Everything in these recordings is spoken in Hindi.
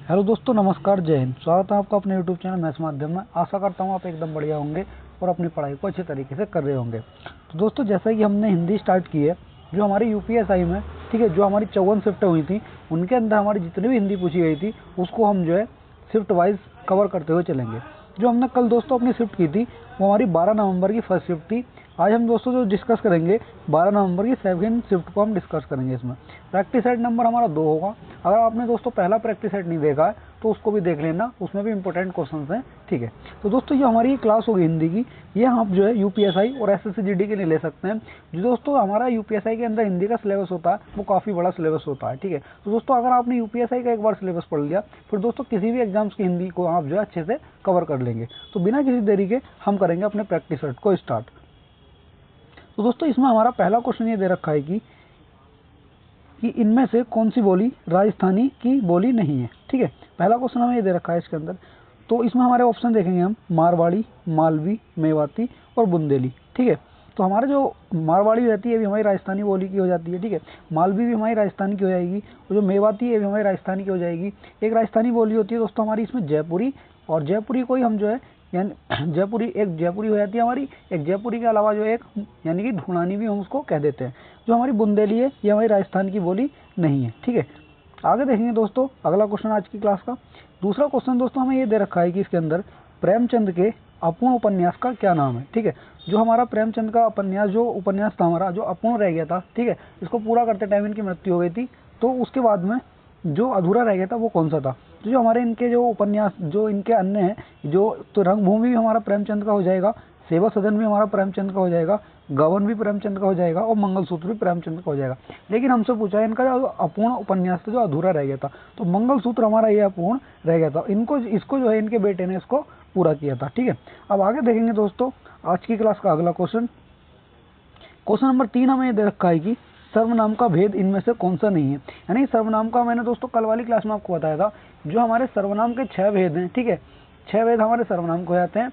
हेलो दोस्तों, नमस्कार, जय हिंद। स्वागत है आपका अपने यूट्यूब चैनल मैथ्स माध्यम में। आशा करता हूँ आप एकदम बढ़िया होंगे और अपनी पढ़ाई को अच्छे तरीके से कर रहे होंगे। तो दोस्तों, जैसा कि हमने हिंदी स्टार्ट की है, जो हमारी यूपीएसआई में, ठीक है, जो हमारी 54 शिफ्टें हुई थी, उनके अंदर हमारी जितनी भी हिंदी पूछी गई थी उसको हम जो है शिफ्ट वाइज कवर करते हुए चलेंगे। जो हमने कल दोस्तों अपनी शिफ्ट की थी वो हमारी 12 नवंबर की फर्स्ट शिफ्ट थी। आज हम दोस्तों जो डिस्कस करेंगे 12 नवंबर की सेकंड शिफ्ट को हम डिस्कस करेंगे। इसमें प्रैक्टिस सेट नंबर हमारा 2 होगा। अगर आपने दोस्तों पहला प्रैक्टिस सेट नहीं देखा है तो उसको भी देख लेना, उसमें भी इंपॉर्टेंट क्वेश्चंस हैं, ठीक है। तो दोस्तों ये हमारी क्लास होगी हिंदी की, ये आप जो है यूपीएसआई और एसएससी जीडी के लिए ले सकते हैं। जो दोस्तों हमारा यूपीएसआई के अंदर हिंदी का सिलेबस होता है वो काफ़ी बड़ा सिलेबस होता है, ठीक है। तो दोस्तों अगर आपने यूपीएसआई का एक बार सिलेबस पढ़ लिया फिर दोस्तों किसी भी एग्जाम्स की हिंदी को आप जो है अच्छे से कवर कर लेंगे। तो बिना किसी देरी के हम करेंगे अपने प्रैक्टिस सेट को स्टार्ट। तो दोस्तों इसमें हमारा पहला क्वेश्चन ये दे रखा है कि इनमें से कौन सी बोली राजस्थानी की बोली नहीं है, ठीक है। पहला क्वेश्चन हमें ये दे रखा है इसके अंदर। तो इसमें हमारे ऑप्शन देखेंगे हम, मारवाड़ी, मालवी, मेवाती और बुंदेली, ठीक है। तो हमारा जो मारवाड़ी रहती है भी हमारी राजस्थानी बोली की हो जाती है, ठीक है। मालवी भी हमारी राजस्थानी की हो जाएगी और जो मेवाती है भी हमारी राजस्थानी की हो जाएगी। एक राजस्थानी बोली होती है दोस्तों हमारी इसमें जयपुरी, और जयपुरी को ही हम जो है यानी जयपुरी, एक जयपुरी हो जाती है हमारी, एक जयपुरी के अलावा जो एक यानी कि ढूंढानी भी हम उसको कह देते हैं। जो हमारी बुंदेली है ये हमारी राजस्थान की बोली नहीं है, ठीक है। आगे देखेंगे दोस्तों अगला क्वेश्चन आज की क्लास का। दूसरा क्वेश्चन दोस्तों हमें ये दे रखा है कि इसके अंदर प्रेमचंद के अपूर्ण उपन्यास का क्या नाम है, ठीक है। जो हमारा प्रेमचंद का उपन्यास, जो उपन्यास था हमारा, जो अपूर्ण रह गया था, ठीक है, इसको पूरा करते टाइम इनकी मृत्यु हो गई थी, तो उसके बाद में जो अधूरा रह गया था वो कौन सा था। तो जो हमारे इनके जो उपन्यास, जो इनके अन्य हैं, जो तो रंगभूमि भी हमारा प्रेमचंद का हो जाएगा, सेवा सदन भी हमारा प्रेमचंद का हो जाएगा, गबन भी प्रेमचंद का हो जाएगा और मंगलसूत्र भी प्रेमचंद का हो जाएगा। लेकिन हमसे पूछा है इनका जो अपूर्ण उपन्यास था, जो अधूरा रह गया था, तो मंगलसूत्र हमारा ये अपूर्ण रह गया था। इसको जो है इनके बेटे ने इसको पूरा किया था, ठीक है। अब आगे देखेंगे दोस्तों आज की क्लास का अगला क्वेश्चन। क्वेश्चन नंबर 3 हमें ये दे रखा है कि सर्वनाम का भेद इनमें से कौन सा नहीं है। यानी सर्वनाम का मैंने दोस्तों कल वाली क्लास में आपको बताया था, जो हमारे सर्वनाम के 6 भेद हैं, ठीक है, 6 भेद हमारे सर्वनाम को हो जाते हैं।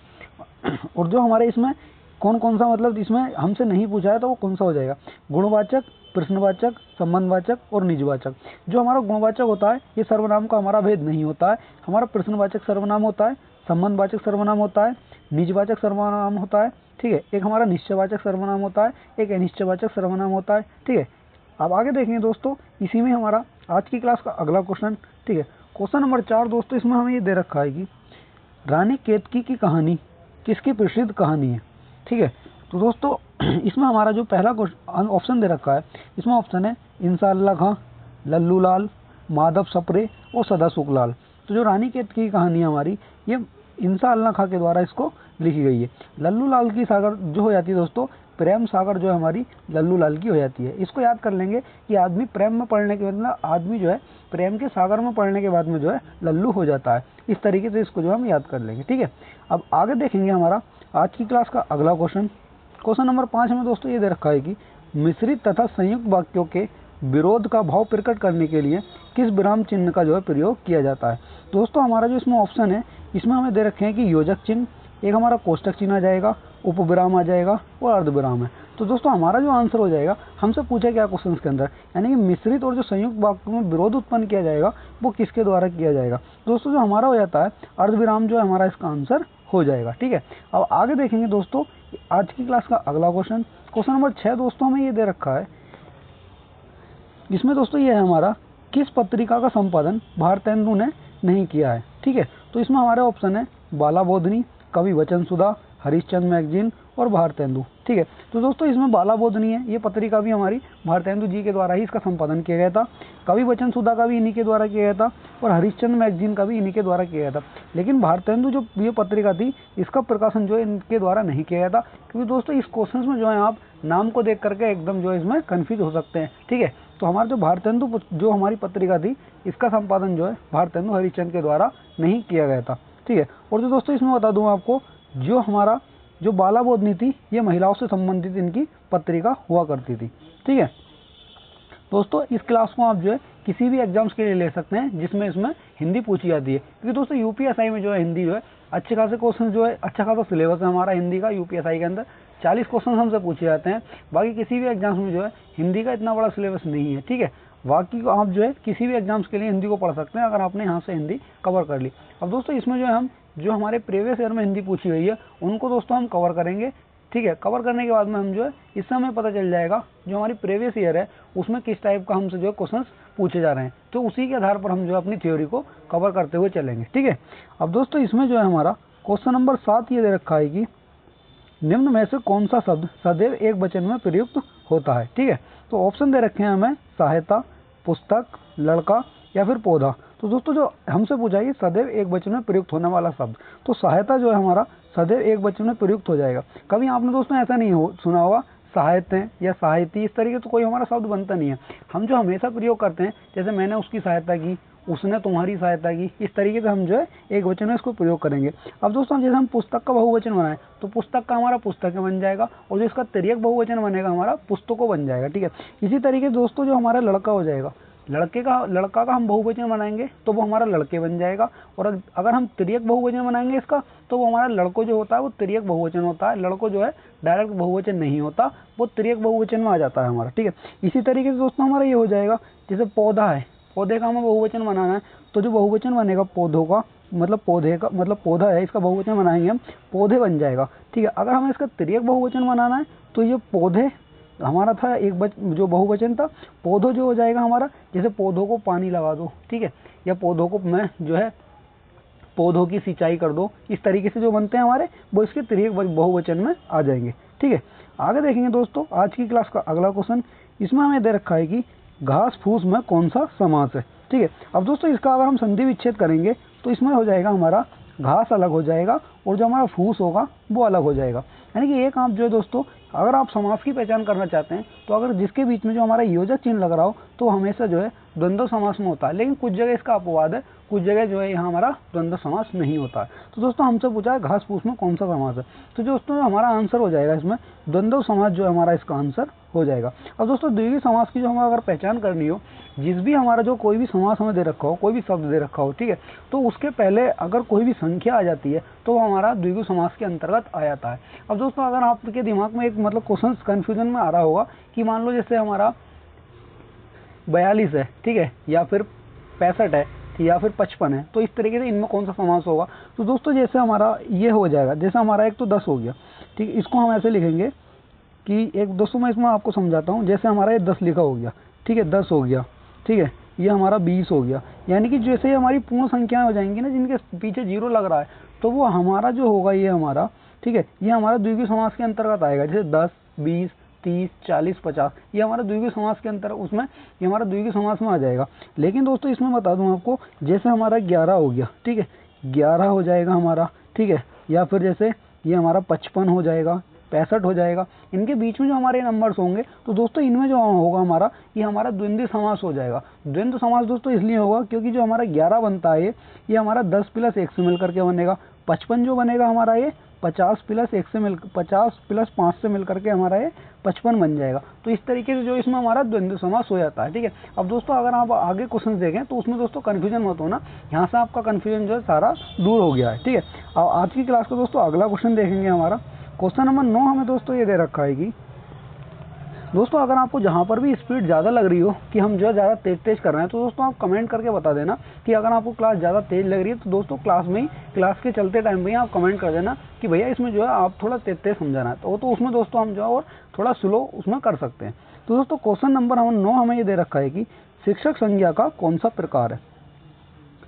और जो हमारे इसमें कौन कौन सा, मतलब इसमें हमसे नहीं पूछा है तो वो कौन सा हो जाएगा, गुणवाचक, प्रश्नवाचक, संबंधवाचक और निजवाचक। जो हमारा गुणवाचक होता है ये सर्वनाम का हमारा भेद नहीं होता है, हमारा प्रश्नवाचक सर्वनाम होता है, संबंधवाचक सर्वनाम होता है, निजवाचक सर्वनाम होता है, ठीक है। एक हमारा निश्चयवाचक सर्वनाम होता है, एक अनिश्चयवाचक सर्वनाम होता है, ठीक है। अब आगे देखेंगे दोस्तों इसी में हमारा आज की क्लास का अगला क्वेश्चन, ठीक है। क्वेश्चन नंबर 4 दोस्तों इसमें हमें ये दे रखा है कि रानी केतकी की कहानी किसकी प्रसिद्ध कहानी है, ठीक है। तो दोस्तों इसमें हमारा जो पहला ऑप्शन दे रखा है, इसमें ऑप्शन है इंशाअल्लाह खां, लल्लू लाल, माधव सप्रे और सदा सुखलाल। तो जो रानी केतकी की कहानी है हमारी, ये इंशाअल्लाह खां के द्वारा इसको लिखी गई है। लल्लू लाल की सागर जो हो जाती है दोस्तों, प्रेम सागर जो है हमारी लल्लू लाल की हो जाती है। इसको याद कर लेंगे कि आदमी प्रेम में पढ़ने के बाद, आदमी जो है प्रेम के सागर में पढ़ने के बाद में जो है लल्लू हो जाता है। इस तरीके से इसको जो हम याद कर लेंगे, ठीक है। अब आगे देखेंगे हमारा आज की क्लास का अगला क्वेश्चन। क्वेश्चन नंबर 5 में दोस्तों ये दे रखा है कि मिश्रित तथा संयुक्त वाक्यों के विरोध का भाव प्रकट करने के लिए किस विराम चिन्ह का जो है प्रयोग किया जाता है। दोस्तों हमारा जो इसमें ऑप्शन है, इसमें हमें दे रखे हैं कि योजक चिन्ह, एक हमारा कोष्टक चिन्ह आ जाएगा, उपविराम आ जाएगा और अर्धविराम है। तो दोस्तों हमारा जो आंसर हो जाएगा, हमसे पूछा क्या क्वेश्चन के अंदर, यानी कि मिश्रित और जो संयुक्त वाक्यों में विरोध उत्पन्न किया जाएगा वो किसके द्वारा किया जाएगा। दोस्तों जो हमारा हो जाता है अर्धविराम, जो है हमारा इसका आंसर हो जाएगा, ठीक है। अब आगे देखेंगे दोस्तों आज की क्लास का अगला क्वेश्चन। क्वेश्चन नंबर 6 दोस्तों हमें ये दे रखा है, इसमें दोस्तों ये है हमारा किस पत्रिका का संपादन भारतेंदु ने नहीं किया है, ठीक है। तो इसमें हमारे ऑप्शन है बाला बोधनी, कवि वचन सुधा, हरिश्चंद्र मैगजीन और भारतेंदु, ठीक है। तो दोस्तों इसमें बाला बोधनी है, ये पत्रिका भी हमारी भारतेंदु जी के द्वारा ही इसका संपादन किया गया था। कवि वचन सुधा का भी इन्हीं के द्वारा किया गया था और हरिश्चंद्र मैगजीन का भी इन्हीं के द्वारा किया गया था। लेकिन भारतेंदु जो ये पत्रिका थी इसका प्रकाशन जो है इनके द्वारा नहीं किया गया था, क्योंकि दोस्तों इस क्वेश्चन में जो है आप नाम को देख करके एकदम जो है इसमें कन्फ्यूज हो सकते हैं, ठीक है। तो हमारा जो भारतेंदु जो हमारी पत्रिका थी इसका संपादन जो है भारतेंदु हरिश्चंद्र के द्वारा नहीं किया गया था, ठीक है। और जो दोस्तों इसमें बता दूं आपको, जो हमारा जो बाला बोधनी थी ये महिलाओं से संबंधित इनकी पत्रिका हुआ करती थी, ठीक है। दोस्तों इस क्लास को आप जो है किसी भी एग्जाम्स के लिए ले सकते हैं जिसमें इसमें हिंदी पूछी जाती है, क्योंकि दोस्तों यूपीएसआई में जो है हिंदी जो है अच्छे खासे क्वेश्चन जो है, अच्छा खासा सिलेबस है हमारा हिंदी का यूपीएसआई के अंदर, 40 क्वेश्चन हमसे पूछे जाते हैं। बाकी किसी भी एग्जाम्स में जो है हिंदी का इतना बड़ा सिलेबस नहीं है, ठीक है। बाकी को आप जो है किसी भी एग्जाम्स के लिए हिंदी को पढ़ सकते हैं अगर आपने यहाँ से हिंदी कवर कर ली। अब दोस्तों इसमें जो है हम जो हमारे प्रीवियस ईयर में हिंदी पूछी हुई है उनको दोस्तों हम कवर करेंगे, ठीक है। कवर करने के बाद में हम जो है इससे हमें पता चल जाएगा जो हमारी प्रीवियस ईयर है उसमें किस टाइप का हमसे जो है क्वेश्चंस पूछे जा रहे हैं, तो उसी के आधार पर हम जो है अपनी थ्योरी को कवर करते हुए चलेंगे, ठीक है। अब दोस्तों इसमें जो है हमारा क्वेश्चन नंबर 7 ये दे रखा है कि निम्न में से कौन सा शब्द सदैव एक वचन में प्रयुक्त होता है, ठीक है। तो ऑप्शन दे रखे हैं हमें सहायता, पुस्तक, लड़का या फिर पौधा। तो दोस्तों जो हमसे पूछा है सदैव एक वचन में प्रयुक्त होने वाला शब्द, तो सहायता जो है हमारा सदैव एक वचन में प्रयुक्त हो जाएगा। कभी आपने दोस्तों ऐसा नहीं सुना होगा सहायते या सहायती, इस तरीके से कोई हमारा शब्द बनता नहीं है। हम जो हमेशा प्रयोग करते हैं जैसे मैंने उसकी सहायता की, उसने तुम्हारी सहायता की, इस तरीके से हम जो है एक वचन में इसको प्रयोग करेंगे। अब दोस्तों जैसे हम पुस्तक का बहुवचन बनाएं तो पुस्तक का हमारा पुस्तकें बन जाएगा और जो इसका तिर्यक बहुवचन बनेगा हमारा पुस्तकों बन जाएगा, ठीक है। इसी तरीके दोस्तों जो हमारा लड़का हो जाएगा, लड़का का हम बहुवचन बनाएंगे तो वो हमारा लड़के बन जाएगा, और अगर हम तिर्यक बहुवचन बनाएंगे इसका तो वो हमारा लड़को जो होता है वो तिर्यक बहुवचन होता है। लड़को जो है डायरेक्ट बहुवचन नहीं होता, वो तिर्यक बहुवचन में आ जाता है हमारा, ठीक है। इसी तरीके से दोस्तों हमारा ये हो जाएगा जैसे पौधा है, पौधे का हमें बहुवचन बनाना है तो जो बहुवचन बनेगा पौधों का मतलब पौधे का मतलब पौधा है, इसका बहुवचन बनाएंगे हम पौधे बन जाएगा, ठीक है। अगर हमें इसका तिर्यक बहुवचन बनाना है तो ये पौधे हमारा था जो बहुवचन था, पौधों जो हो जाएगा हमारा जैसे पौधों को पानी लगा दो, ठीक है, या पौधों को मैं जो है पौधों की सिंचाई कर दो, इस तरीके से जो बनते हैं हमारे वो इसके तिर्यक बहुवचन में आ जाएंगे, ठीक है। आगे देखेंगे दोस्तों आज की क्लास का अगला क्वेश्चन, इसमें हमें दे रखा है कि घास फूस में कौन सा समास है, ठीक है। अब दोस्तों इसका अगर हम संधि विच्छेद करेंगे तो इसमें हो जाएगा हमारा घास अलग हो जाएगा और जो हमारा फूस होगा वो अलग हो जाएगा। यानी कि एक आप जो है दोस्तों अगर आप समास की पहचान करना चाहते हैं तो अगर जिसके बीच में जो हमारा योजक चिन्ह लग रहा हो तो हमेशा जो है द्वंद्व समास में होता है, लेकिन कुछ जगह इसका अपवाद है, कुछ जगह जो है यहाँ हमारा द्वंद्व समास नहीं होता है। तो दोस्तों हमसे पूछा है घास फूस में कौन सा समास है, तो दोस्तों हमारा आंसर हो जाएगा इसमें द्वंद्व समास जो है हमारा इसका आंसर हो जाएगा। अब दोस्तों द्विगुणी समास की जो हमें अगर पहचान करनी हो, जिस भी हमारा जो कोई भी समास हमें दे रखा हो, कोई भी शब्द दे रखा हो, ठीक है, तो उसके पहले अगर कोई भी संख्या आ जाती है तो हमारा द्विगु समास के अंतर्गत आ जाता है। अब दोस्तों अगर आपके दिमाग में एक मतलब क्वेश्चन कंफ्यूजन में आ रहा होगा कि मान लो जैसे हमारा 42 है, ठीक है, या फिर 65 है या फिर 55 है, तो इस तरीके से इनमें कौन सा समास होगा। तो दोस्तों जैसे हमारा ये हो जाएगा, जैसे हमारा एक तो 10 हो गया, ठीक है, इसको हम ऐसे लिखेंगे कि एक दोस्तों मैं इसमें आपको समझाता हूँ, जैसे हमारा ये 10 लिखा हो गया, ठीक है, 10 हो गया, ठीक है, ये हमारा 20 हो गया, यानी कि जैसे हमारी पूर्ण संख्याएं हो जाएंगी ना जिनके पीछे 0 लग रहा है तो वो हमारा जो होगा ये हमारा, ठीक है, ये हमारा द्विगु समास के अंतर्गत आएगा। जैसे 10, 20, 30, 40, 50 ये हमारा द्विगु समास के अंतर्गत उसमें ये हमारा द्विगु समास में आ जाएगा। लेकिन दोस्तों इसमें बता दूं आपको जैसे हमारा 11 हो गया, ठीक है, 11 हो जाएगा हमारा, ठीक है, या फिर जैसे ये हमारा 55 हो जाएगा, 65 हो जाएगा, इनके बीच में जो हमारे नंबर्स होंगे तो दोस्तों इनमें जो होगा हमारा ये हमारा द्वंद्वी समास हो जाएगा। द्वंद्व समास दोस्तों इसलिए होगा क्योंकि जो हमारा 11 बनता है ये हमारा 10 + 1 से मिलकर के बनेगा। 55 जो बनेगा हमारा ये 50 + 5 से मिलकर के हमारा ये 55 बन जाएगा। तो इस तरीके से जो इसमें हमारा द्वंद्व समास हो जाता है, ठीक है। अब दोस्तों अगर आप आगे क्वेश्चन देखें तो उसमें दोस्तों कन्फ्यूजन मत होना, यहाँ से आपका कन्फ्यूजन जो है सारा दूर हो गया है, ठीक है। अब आज की क्लास को दोस्तों अगला क्वेश्चन देखेंगे हमारा क्वेश्चन नंबर 9 हमें दोस्तों ये दे रखा है कि दोस्तों अगर आपको जहाँ पर भी स्पीड ज़्यादा लग रही हो कि हम जो है ज़्यादा तेज कर रहे हैं तो दोस्तों आप कमेंट करके बता देना कि अगर आपको क्लास ज़्यादा तेज लग रही है तो दोस्तों क्लास के चलते टाइम में ही आप कमेंट कर देना कि भैया इसमें जो है आप थोड़ा तेज समझाना है, तो उसमें दोस्तों हम जो है और थोड़ा स्लो उसमें कर सकते हैं। तो दोस्तों क्वेश्चन नंबर 9 हमें ये दे रखा है कि शिक्षक संज्ञा का कौन सा प्रकार है।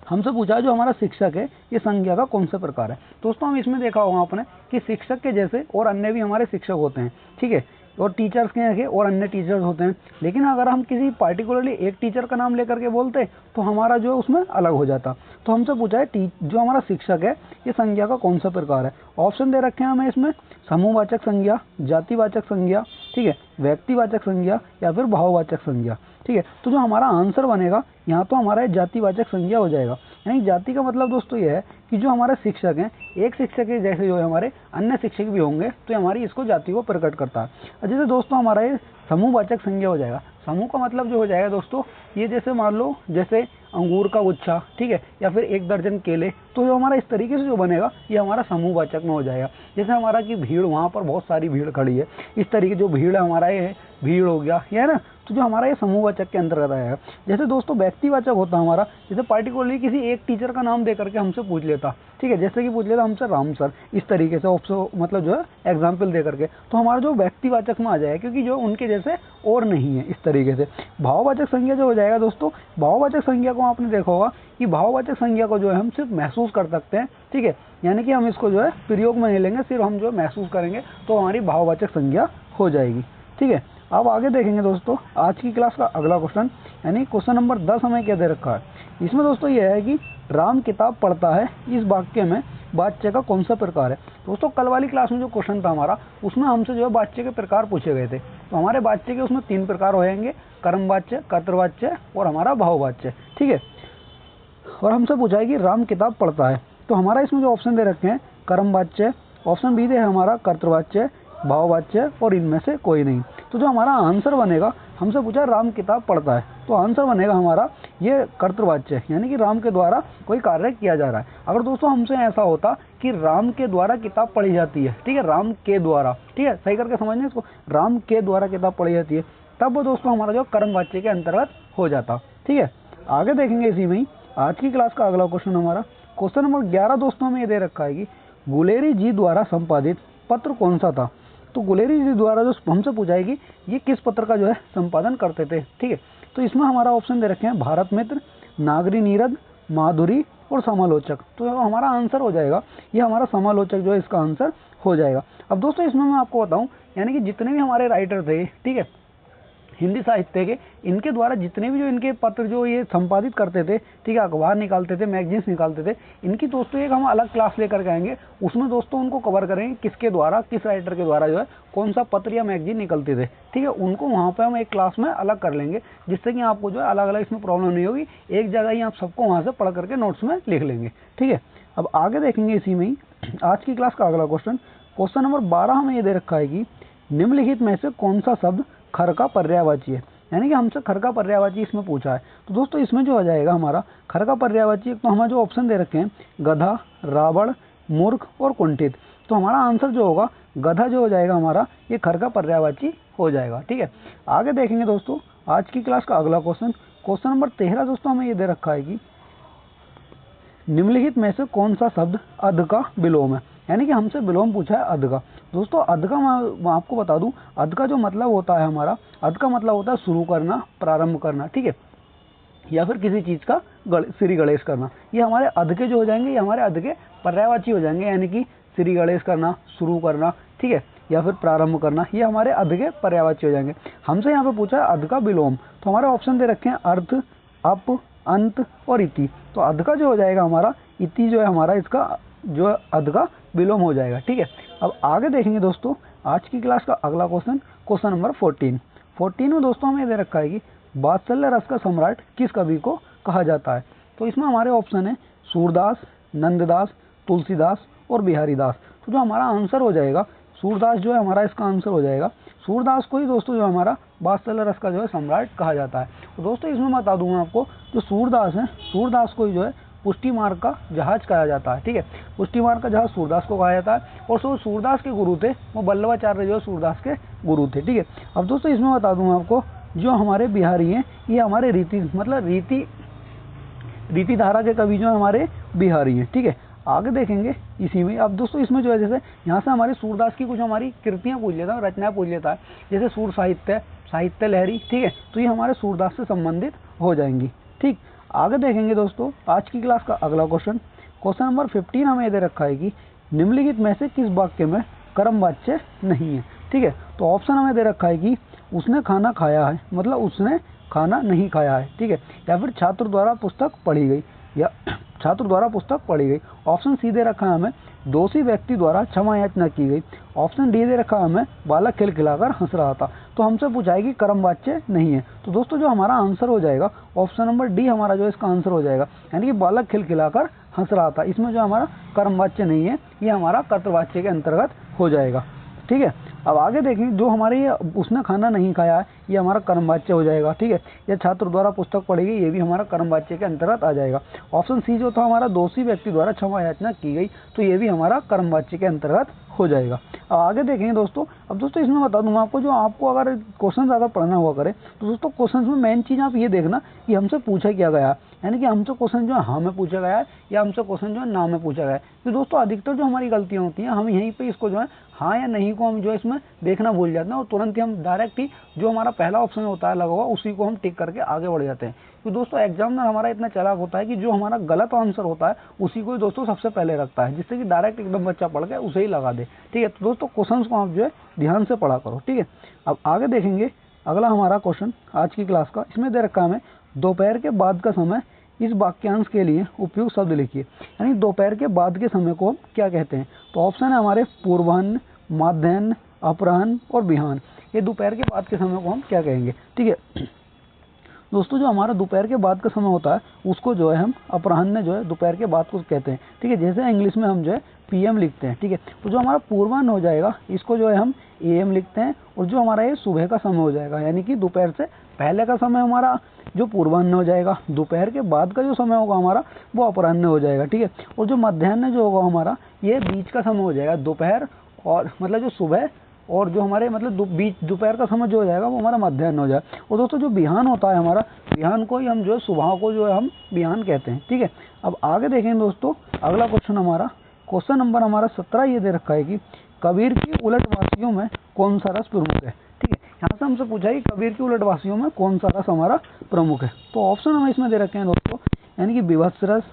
हमसे पूछा है जो हमारा शिक्षक है ये संज्ञा का कौन सा प्रकार है। दोस्तों हम इसमें देखा होगा आपने कि शिक्षक के जैसे और अन्य भी हमारे शिक्षक होते हैं, ठीक है, और टीचर्स के हैं और अन्य टीचर्स होते हैं, लेकिन अगर हम किसी पार्टिकुलरली एक टीचर का नाम लेकर के बोलते तो हमारा जो है उसमें अलग हो जाता। तो हमसे पूछा है जो हमारा शिक्षक है ये संज्ञा का कौन सा प्रकार है। ऑप्शन दे रखे हैं हमें इसमें समूहवाचक संज्ञा, जातिवाचक संज्ञा, ठीक है, व्यक्तिवाचक संज्ञा या फिर भाववाचक संज्ञा, ठीक है। तो जो हमारा आंसर बनेगा यहाँ तो हमारा जातिवाचक संज्ञा हो जाएगा। यानी जाति का मतलब दोस्तों ये है कि जो हमारे शिक्षक हैं एक शिक्षक के जैसे जो है हमारे अन्य शिक्षक भी होंगे तो हमारी इसको जाति को प्रकट करता है। जैसे दोस्तों हमारा ये समूहवाचक संज्ञा हो जाएगा। समूह का मतलब जो हो जाएगा दोस्तों ये जैसे मान लो जैसे अंगूर का गुच्छा, ठीक है, या फिर 1 दर्जन केले, तो जो हमारा इस तरीके से जो बनेगा ये हमारा समूहवाचक में हो जाएगा। जैसे हमारा की भीड़, वहाँ पर बहुत सारी भीड़ खड़ी है, इस तरीके जो भीड़ है हमारा ये भीड़ हो गया, ये है ना। तो जो हमारा ये समूहवाचक के अंतर्गत आएगा। जैसे दोस्तों व्यक्तिवाचक होता है हमारा, जैसे पार्टिकुलरली किसी एक टीचर का नाम दे करके हमसे पूछ लेता, ठीक है, जैसे कि पूछ लेता हमसे राम सर, इस तरीके से मतलब जो है एग्जाम्पल दे करके, तो हमारा जो व्यक्तिवाचक में आ जाएगा, क्योंकि जो उनके जैसे और नहीं है, इस तरीके से। भाववाचक संज्ञा जो हो जाएगा दोस्तों, भाववाचक संज्ञा को आपने देखा होगा कि भाववाचक संज्ञा को जो है हम सिर्फ महसूस कर सकते हैं, ठीक है, यानी कि हम इसको जो है प्रयोग में नहीं लेंगे, सिर्फ हम जो महसूस करेंगे तो हमारी भाववाचक संज्ञा हो जाएगी, ठीक है। अब आगे देखेंगे दोस्तों आज की क्लास का अगला क्वेश्चन, यानी क्वेश्चन नंबर 10 हमें क्या दे रखा है। इसमें दोस्तों यह है कि राम किताब पढ़ता है, इस वाक्य में वाच्य का कौन सा प्रकार है। दोस्तों कल वाली क्लास में जो क्वेश्चन था हमारा, उसमें हमसे जो है वाच्य के प्रकार पूछे गए थे। तो हमारे वाच्य के उसमें 3 प्रकार हो जाएंगे, कर्मवाच्य, कर्तृवाच्य और हमारा भाववाच्य, ठीक है। और हमसे पूछा है कि राम किताब पढ़ता है, तो हमारा इसमें जो ऑप्शन दे रखे हैं कर्मवाच्य, ऑप्शन बी दे है हमारा कर्तृवाच्य, भाववाच्य और इनमें से कोई नहीं। तो जो हमारा आंसर बनेगा, हमसे पूछा राम किताब पढ़ता है, तो आंसर बनेगा हमारा ये कर्तृवाच्य, यानी कि राम के द्वारा कोई कार्य किया जा रहा है। अगर दोस्तों हमसे ऐसा होता कि राम के द्वारा किताब पढ़ी जाती है, ठीक है, राम के द्वारा, ठीक है, सही करके समझना इसको, राम के द्वारा किताब पढ़ी जाती है, तब वो दोस्तों हमारा जो कर्मवाच्य के अंतर्गत हो जाता, ठीक है। आगे देखेंगे इसी में ही आज की क्लास का अगला क्वेश्चन हमारा क्वेश्चन नंबर 11 दोस्तों में ये दे रखा है कि गुलेरी जी द्वारा संपादित पत्र कौन सा था। तो गुलेरी जी द्वारा जो हमसे पूछा है कि ये किस पत्र का जो है संपादन करते थे, ठीक है। तो इसमें हमारा ऑप्शन दे रखे हैं भारत मित्र, नागरी नीरद, माधुरी और समालोचक। तो हमारा आंसर हो जाएगा, ये हमारा समालोचक जो है इसका आंसर हो जाएगा। अब दोस्तों इसमें मैं आपको बताऊं, यानी कि जितने भी हमारे राइटर थे, ठीक है, हिंदी साहित्य के, इनके द्वारा जितने भी जो इनके पत्र जो ये संपादित करते थे, ठीक है, अखबार निकालते थे, मैगजीन्स निकालते थे, इनकी दोस्तों एक हम अलग क्लास लेकर के आएंगे, उसमें दोस्तों उनको कवर करेंगे किसके द्वारा, किस राइटर के द्वारा जो है कौन सा पत्र या मैगजीन निकलते थे, ठीक है, उनको वहाँ पर हम एक क्लास में अलग कर लेंगे, जिससे कि आपको जो है अलग अलग इसमें प्रॉब्लम नहीं होगी, एक जगह ही आप सबको वहाँ से पढ़ करके नोट्स में लिख लेंगे, ठीक है। अब आगे देखेंगे इसी में ही आज की क्लास का अगला क्वेश्चन, क्वेश्चन नंबर 12 हमें ये दे रखा है कि निम्नलिखित में से कौन सा शब्द खर का पर्यायवाची है, यानी कि हमसे खर का पर्यायवाची इसमें पूछा है। तो दोस्तों इसमें जो आ जाएगा हमारा खर का पर्यायवाची, तो हमें जो ऑप्शन दे रखे हैं गधा, रावण, मूर्ख और कुंठित, तो हमारा आंसर जो होगा गधा जो हो जाएगा हमारा, ये खर का पर्यायवाची हो जाएगा, ठीक है। आगे देखेंगे दोस्तों आज की क्लास का अगला क्वेश्चन, क्वेश्चन नंबर 13 दोस्तों हमें ये दे रखा है कि निम्नलिखित में से कौन सा शब्द अध का विलोम है, यानी कि हमसे विलोम पूछा है अध का। दोस्तों अध का मैं आपको बता दूं, अध का जो मतलब होता है हमारा, अध का मतलब होता है शुरू करना, प्रारंभ करना, ठीक है, या फिर किसी चीज का श्री गणेश करना, ये हमारे अध के जो हो जाएंगे, ये हमारे अध के पर्यायवाची हो जाएंगे, यानी कि श्री गणेश करना, शुरू करना, ठीक है, या फिर प्रारंभ करना, ये हमारे अध के पर्यायवाची हो जाएंगे। हमसे यहाँ पे पूछा है अध का विलोम, तो हमारे ऑप्शन दे रखे हैं अर्थ, अप, अंत और इति। तो अध का जो हो जाएगा हमारा, इति जो है हमारा इसका जो अध का विलोम हो जाएगा, ठीक है। अब आगे देखेंगे दोस्तों आज की क्लास का अगला क्वेश्चन, क्वेश्चन नंबर 14 में दोस्तों हमें दे रखा है कि वात्सल्य रस का सम्राट किस कवि को कहा जाता है। तो इसमें हमारे ऑप्शन है सूरदास, नंददास, तुलसीदास और बिहारी दास। तो जो हमारा आंसर हो जाएगा सूरदास जो है हमारा इसका आंसर हो जाएगा, सूरदास को ही दोस्तों जो हमारा वात्सल्य रस का जो है सम्राट कहा जाता है। तो दोस्तों इसमें बता दूंगा आपको, जो सूरदास है, सूरदास को ही जो है पुष्टि मार्ग का जहाज कहा जाता है, ठीक है, पुष्टि मार्ग का जहाज सूरदास को कहा जाता है। और जो सूरदास के गुरु थे वो वल्लभाचार्य जो सूरदास के गुरु थे, ठीक है। अब दोस्तों इसमें बता दूंगा आपको, जो हमारे बिहारी हैं ये हमारे रीति धारा के कवि जो हमारे बिहारी हैं, ठीक है। आगे देखेंगे इसी में। अब दोस्तों इसमें जो है जैसे यहाँ से हमारे सूरदास की कुछ हमारी कृतियाँ पूछ लेता है, रचनाएं पूछ लेता है, जैसे सूर साहित्य, साहित्य लहरी, ठीक है, तो ये हमारे सूरदास से संबंधित हो जाएंगी, ठीक। आगे देखेंगे दोस्तों आज की क्लास का अगला क्वेश्चन, क्वेश्चन नंबर 15 हमें दे रखा है कि निम्नलिखित में से किस वाक्य में कर्मवाच्य नहीं है, ठीक है। तो ऑप्शन हमें दे रखा है कि उसने खाना खाया है, मतलब उसने खाना नहीं खाया है, ठीक है, या फिर छात्र द्वारा पुस्तक पढ़ी गई, या छात्र द्वारा पुस्तक पढ़ी गई। ऑप्शन सी दे रखा है हमें दोषी व्यक्ति द्वारा क्षमा याचना की गई। ऑप्शन डी दे रखा है हमें बालक खिलखिलाकर हंस रहा था। तो हमसे पूछा है कि कर्मवाच्य नहीं है। तो दोस्तों जो हमारा आंसर हो जाएगा ऑप्शन नंबर डी हमारा जो इसका आंसर हो जाएगा, यानी कि बालक खिलखिलाकर हंस रहा था, इसमें जो हमारा कर्मवाच्य नहीं है, ये हमारा कर्तवाच्य के अंतर्गत हो जाएगा, ठीक है। अब आगे देखें, जो हमारे उसने खाना नहीं खाया है ये हमारा कर्मवाच्य हो जाएगा, ठीक है। या छात्र द्वारा पुस्तक पढ़ी गई, ये भी हमारा कर्मवाच्य के अंतर्गत आ जाएगा। ऑप्शन सी जो था हमारा दोषी व्यक्ति द्वारा क्षमा याचना की गई, तो ये भी हमारा कर्मवाच्य के अंतर्गत हो जाएगा। अब आगे देखेंगे दोस्तों। अब दोस्तों इसमें बता दूँ मैं आपको, जो आपको अगर क्वेश्चन ज़्यादा पढ़ना हुआ करे तो दोस्तों क्वेश्चन में मेन चीज़ आप ये देखना कि हमसे पूछा क्या गया, यानी कि हमसे क्वेश्चन जो है हाँ में पूछा गया है या हमसे क्वेश्चन जो है ना में पूछा गया है। तो दोस्तों अधिकतर जो हमारी गलतियाँ होती हैं, हम यहीं पे इसको जो है हाँ या नहीं को हम जो है इसमें देखना भूल जाते हैं और तुरंत ही हम डायरेक्ट ही जो हमारा पहला ऑप्शन होता है लगा हुआ उसी को हम टिक करके आगे बढ़ जाते हैं। तो दोस्तों एग्जामिनर हमारा इतना चालाक होता है कि जो हमारा गलत आंसर होता है उसी को दोस्तों सबसे पहले रखता है, जिससे कि डायरेक्ट एकदम बच्चा पढ़ के उसे ही लगा दे। ठीक है, तो दोस्तों क्वेश्चंस को आप जो है ध्यान से पढ़ा करो। ठीक है, अब आगे देखेंगे अगला हमारा क्वेश्चन आज की क्लास का। इसमें दे रखा है हमें दोपहर के बाद का समय, इस वाक्यांश के लिए उपयुक्त शब्द लिखिए। यानी दोपहर के बाद के समय को हम क्या कहते हैं? तो ऑप्शन है हमारे पूर्वाह्न, माध्याह्न, अपराह्न और बिहान। ये दोपहर के बाद के समय को हम क्या कहेंगे? ठीक है दोस्तों, जो हमारा दोपहर के बाद का समय होता है उसको जो है हम अपराह्न जो है दोपहर के बाद को कहते हैं। ठीक है, जैसे इंग्लिश में हम जो है PM लिखते हैं। ठीक है, तो जो हमारा पूर्वाह्न हो जाएगा इसको जो है हम AM लिखते हैं, और जो हमारा ये सुबह का समय हो जाएगा यानी कि दोपहर से पहले का समय हमारा जो पूर्वाह्न हो जाएगा, दोपहर के बाद का जो समय होगा हमारा वो अपराह्न हो जाएगा। ठीक है, और जो मध्याह्न जो होगा हमारा ये बीच का समय हो जाएगा, दोपहर और मतलब जो सुबह और जो हमारे मतलब बीच दोपहर का समय जो हो जाएगा वो हमारा मध्याह्न हो जाएगा। और दोस्तों जो बिहान होता है हमारा, बिहान को ही हम जो है सुबह को जो है हम बिहान कहते हैं। ठीक है, अब आगे देखेंगे दोस्तों अगला क्वेश्चन हमारा, क्वेश्चन नंबर हमारा 17 ये दे रखा है कि कबीर की उलटवासियों में कौन सा रस प्रमुख है। ठीक है, यहाँ से हमसे पूछा है कि कबीर की उलटवासियों में कौन सा रस हमारा प्रमुख है। तो ऑप्शन हमें इसमें दे रखे हैं दोस्तों, यानी कि विभत्स रस,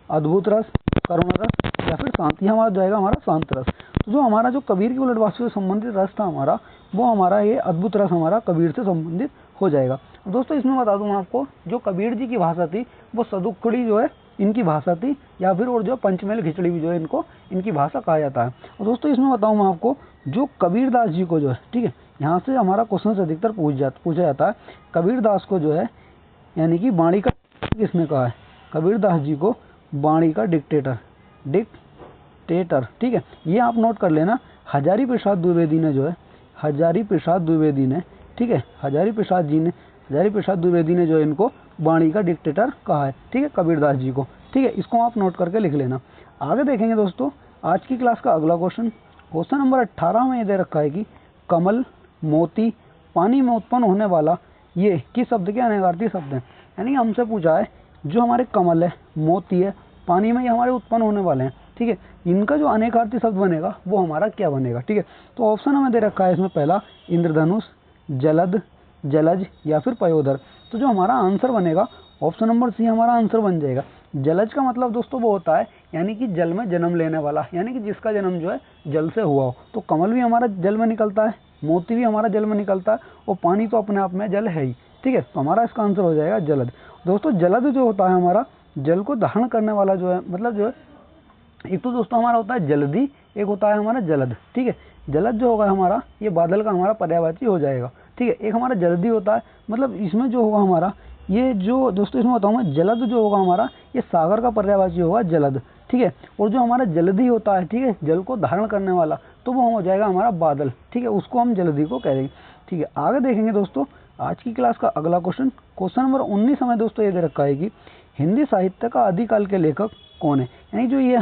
अद्भुत रस, करुण रस या फिर शांति। हमारा जाएगा हमारा शांत रस। तो जो हमारा जो कबीर की उलटवासियों से संबंधित रस था हमारा, वो हमारा ये अद्भुत रस हमारा कबीर से संबंधित हो जाएगा। दोस्तों इसमें बता दूं आपको, जो कबीर जी की भाषा थी वो सदुक्कड़ी जो है इनकी भाषा थी, या फिर और जो पंचमेल खिचड़ी भी जो है इनको इनकी भाषा कहा जाता है। और दोस्तों इसमें बताऊं मैं आपको, जो कबीरदास जी को जो है, ठीक है, यहाँ से हमारा क्वेश्चन अधिकतर पूछा जाता है, कबीरदास को जो है यानी कि वाणी का किसने कहा है? कबीरदास जी को वाणी का डिक्टेटर। ठीक है, ये आप नोट कर लेना। हजारी प्रसाद द्विवेदी ने जो है, हजारी प्रसाद द्विवेदी ने, ठीक है, हजारी प्रसाद द्विवेदी ने जो इनको वाणी का डिक्टेटर कहा है। ठीक है, कबीरदास जी को। ठीक है, इसको आप नोट करके लिख लेना। आगे देखेंगे दोस्तों आज की क्लास का अगला क्वेश्चन, क्वेश्चन नंबर 18 में ये दे रखा है कि कमल, मोती, पानी में उत्पन्न होने वाला ये किस शब्द के अनेकार्थी शब्द हैं? यानी हमसे पूछा है जो हमारे कमल है, मोती है, पानी में ये हमारे उत्पन्न होने वाले हैं। ठीक है, इनका जो अनेकार्थी शब्द बनेगा वो हमारा क्या बनेगा? ठीक है, तो ऑप्शन हमें दे रखा है इसमें पहला इंद्रधनुष, जलद, जलज या फिर पयोधर। तो जो हमारा आंसर बनेगा ऑप्शन नंबर सी हमारा आंसर बन जाएगा। जलज का मतलब दोस्तों वो होता है यानी कि जल में जन्म लेने वाला, यानी कि जिसका जन्म जो है जल से हुआ हो। तो कमल भी हमारा जल में निकलता है, मोती भी हमारा जल में निकलता है, और पानी तो अपने आप में जल है ही। ठीक है, तो हमारा इसका आंसर हो जाएगा जलद। दोस्तों जलद जो होता है हमारा जल को धारण करने वाला जो है, मतलब जो है एक तो दोस्तों हमारा होता है जल्दी, एक होता है हमारा जलद। ठीक है, जलद जो होगा हमारा ये बादल का हमारा पर्यायवाची हो जाएगा। ठीक है, एक हमारा जल्दी होता है, मतलब इसमें जो होगा हमारा ये जो दोस्तों इसमें बताऊँ मैं, जलद जो होगा हमारा ये सागर का पर्यायवाची होगा जलद। ठीक है, और जो हमारा जल्दी होता है, ठीक है, जल को धारण करने वाला, तो वो हो जाएगा हमारा बादल। ठीक है, उसको हम जल्दी को कह देंगे। ठीक है, आगे देखेंगे दोस्तों आज की क्लास का अगला क्वेश्चन, क्वेश्चन नंबर 19 हमें दोस्तों ये दे रखा है कि हिंदी साहित्य का आदिकाल के लेखक कौन है? यानी जो ये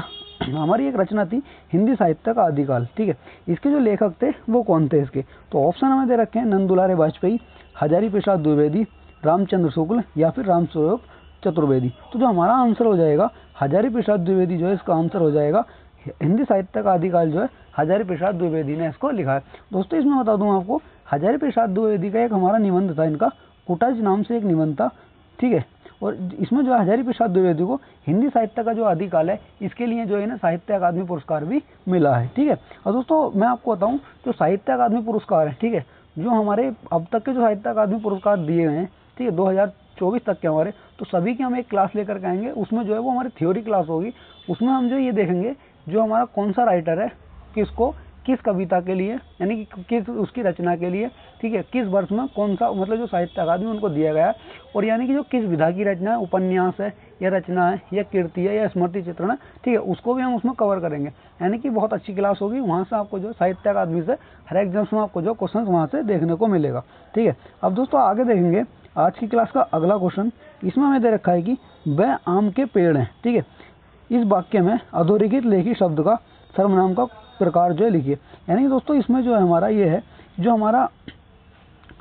हमारी एक रचना थी हिंदी साहित्य का आदिकाल, ठीक है, इसके जो लेखक थे वो कौन थे इसके? तो ऑप्शन हमें दे रखे हैं नंदुलारे वाजपेयी, हजारी प्रसाद द्विवेदी, रामचंद्र शुक्ल या फिर रामस्वरूप चतुर्वेदी। तो जो हमारा आंसर हो जाएगा हजारी प्रसाद द्विवेदी जो है इसका आंसर हो जाएगा। हिंदी साहित्य का आदिकाल जो है हजारी प्रसाद द्विवेदी ने इसको लिखा है। दोस्तों इसमें बता दूं आपको, हजारी प्रसाद द्विवेदी का एक हमारा निबंध था, इनका कुटाज नाम से एक निबंध था। ठीक है, और इसमें जो हजारी प्रसाद द्विवेदी को हिंदी साहित्य का जो आदिकाल है इसके लिए जो है ना साहित्य अकादमी पुरस्कार भी मिला है। ठीक है, और दोस्तों मैं आपको बताऊं जो साहित्य अकादमी पुरस्कार है, ठीक है, जो हमारे अब तक के जो साहित्य अकादमी पुरस्कार दिए गए हैं, ठीक है, 2024 तक के हमारे, तो सभी की हम एक क्लास लेकर के आएंगे। उसमें जो है वो हमारी थ्योरी क्लास होगी। उसमें हम जो ये देखेंगे जो हमारा कौन सा राइटर है, किसको किस कविता के लिए, यानी कि किस उसकी रचना के लिए, ठीक है, किस वर्ष में कौन सा मतलब जो साहित्य अकादमी उनको दिया गया है, और यानी कि जो किस विधा की रचना है, उपन्यास है या रचना है या कीर्ति है या स्मृति चित्रण है, ठीक है, उसको भी हम उसमें कवर करेंगे। यानी कि बहुत अच्छी क्लास होगी। वहाँ से आपको जो साहित्य अकादमी से हर एग्जाम्स में आपको जो क्वेश्चन वहाँ से देखने को मिलेगा। ठीक है, अब दोस्तों आगे देखेंगे आज की क्लास का अगला क्वेश्चन। इसमें हमें दे रखा है कि वह आम के पेड़ हैं। ठीक है, इस वाक्य में अधोरेखित लेखी शब्द का सर्वनाम का प्रकार जो है लिखिए। यानी कि दोस्तों इसमें जो है हमारा ये है, जो हमारा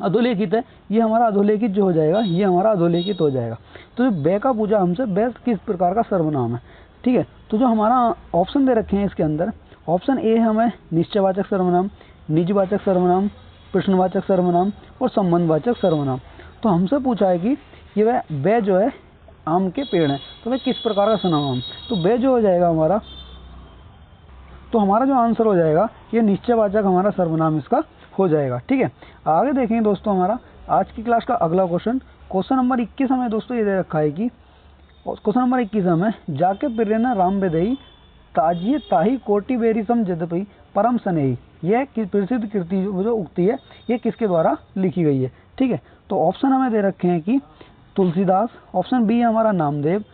अधोलेखित है, ये हमारा अधोलेखित जो हो जाएगा, ये हमारा अधोलेखित हो जाएगा। तो जो बे का पूजा हमसे, बे किस प्रकार का सर्वनाम है, ठीक है। तो जो हमारा ऑप्शन दे रखे हैं इसके अंदर, ऑप्शन ए हमें निश्चयवाचक सर्वनाम, निजवाचक सर्वनाम, प्रश्नवाचक सर्वनाम और संबंधवाचक सर्वनाम। तो हमसे पूछा है कि ये वह बे जो है आम के पेड़ है, तो वह किस प्रकार का सर्वनाम, तो बे जो हो जाएगा हमारा, तो हमारा जो आंसर हो जाएगा ये निश्चयवाचक हमारा सर्वनाम इसका हो जाएगा, ठीक है। आगे देखेंगे दोस्तों हमारा आज की क्लास का अगला क्वेश्चन, क्वेश्चन नंबर 21 हमें दोस्तों ये दे रखा है कि क्वेश्चन नंबर 21 हमें जाके प्रेरणा राम बेदई ताजिए ताही कोटि बेरी सम जदपि परम स्नेही, यह प्रसिद्ध कृति जो उक्ति है ये किसके द्वारा लिखी गई है, ठीक है। तो ऑप्शन हमें दे रखे हैं कि तुलसीदास, ऑप्शन बी हमारा नामदेव,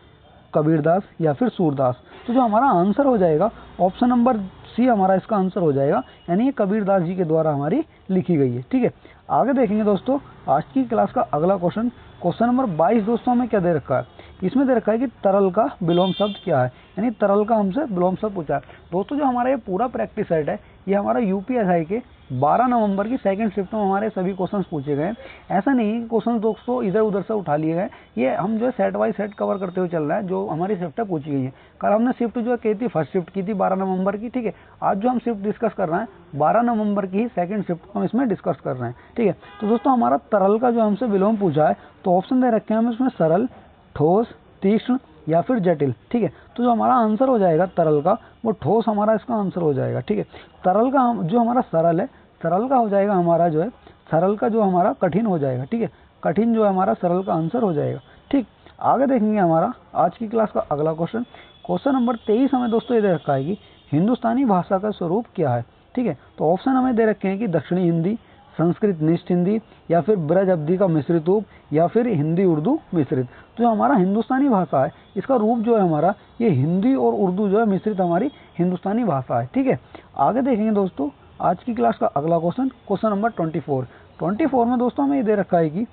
कबीरदास या फिर सूरदास। तो जो हमारा आंसर हो जाएगा ऑप्शन नंबर सी हमारा इसका आंसर हो जाएगा, यानी ये कबीरदास जी के द्वारा हमारी लिखी गई है, ठीक है। आगे देखेंगे दोस्तों आज की क्लास का अगला क्वेश्चन, क्वेश्चन नंबर 22 दोस्तों हमें क्या दे रखा है, इसमें दे रखा है कि तरल का विलोम शब्द क्या है, यानी तरल का हमसे विलोम शब्द पूछा है। दोस्तों जो हमारा ये पूरा प्रैक्टिस सेट है ये हमारा यूपीएसआई के 12 नवंबर की सेकंड शिफ्ट में हमारे सभी क्वेश्चंस पूछे गए। ऐसा नहीं है कि क्वेश्चंस दोस्तों इधर उधर से उठा लिए गए, ये हम जो है सेट बाय सेट कवर करते हुए चल रहा है, जो हमारी शिफ्टें पूछी गई है। कल हमने शिफ्ट जो है की थी, फर्स्ट शिफ्ट की थी 12 नवंबर की, ठीक है। आज जो हम शिफ्ट डिस्कस कर रहे हैं 12 नवंबर की सेकंड शिफ्ट हम इसमें डिस्कस कर रहे हैं, ठीक है। तो दोस्तों हमारा तरल का जो हमसे विलोम पूछा है, तो ऑप्शन दे रखे हैं हम इसमें सरल, ठोस, तीक्ष्ण या फिर जटिल, ठीक है। तो जो हमारा आंसर हो जाएगा तरल का, वो ठोस हमारा इसका आंसर हो जाएगा, ठीक है। तरल का जो हमारा सरल है, सरल का हो जाएगा हमारा जो है, सरल का जो हमारा कठिन हो जाएगा, ठीक है। कठिन जो है हमारा सरल का आंसर हो जाएगा, ठीक। आगे देखेंगे हमारा आज की क्लास का अगला क्वेश्चन, क्वेश्चन नंबर 23 हमें दोस्तों ये दे रखा है कि हिंदुस्तानी भाषा का स्वरूप क्या है, ठीक है। तो ऑप्शन हमें दे रखे हैं कि दक्षिणी हिंदी, संस्कृत निष्ठ हिंदी या फिर ब्रज अवधि का मिश्रित रूप या फिर हिंदी उर्दू मिश्रित। तो जो हमारा हिंदुस्तानी भाषा है इसका रूप जो है हमारा ये हिंदी और उर्दू जो है मिश्रित हमारी हिंदुस्तानी भाषा है, ठीक है। आगे देखेंगे दोस्तों आज की क्लास का अगला क्वेश्चन, क्वेश्चन नंबर 24 में दोस्तों हमें ये दे रखा है कि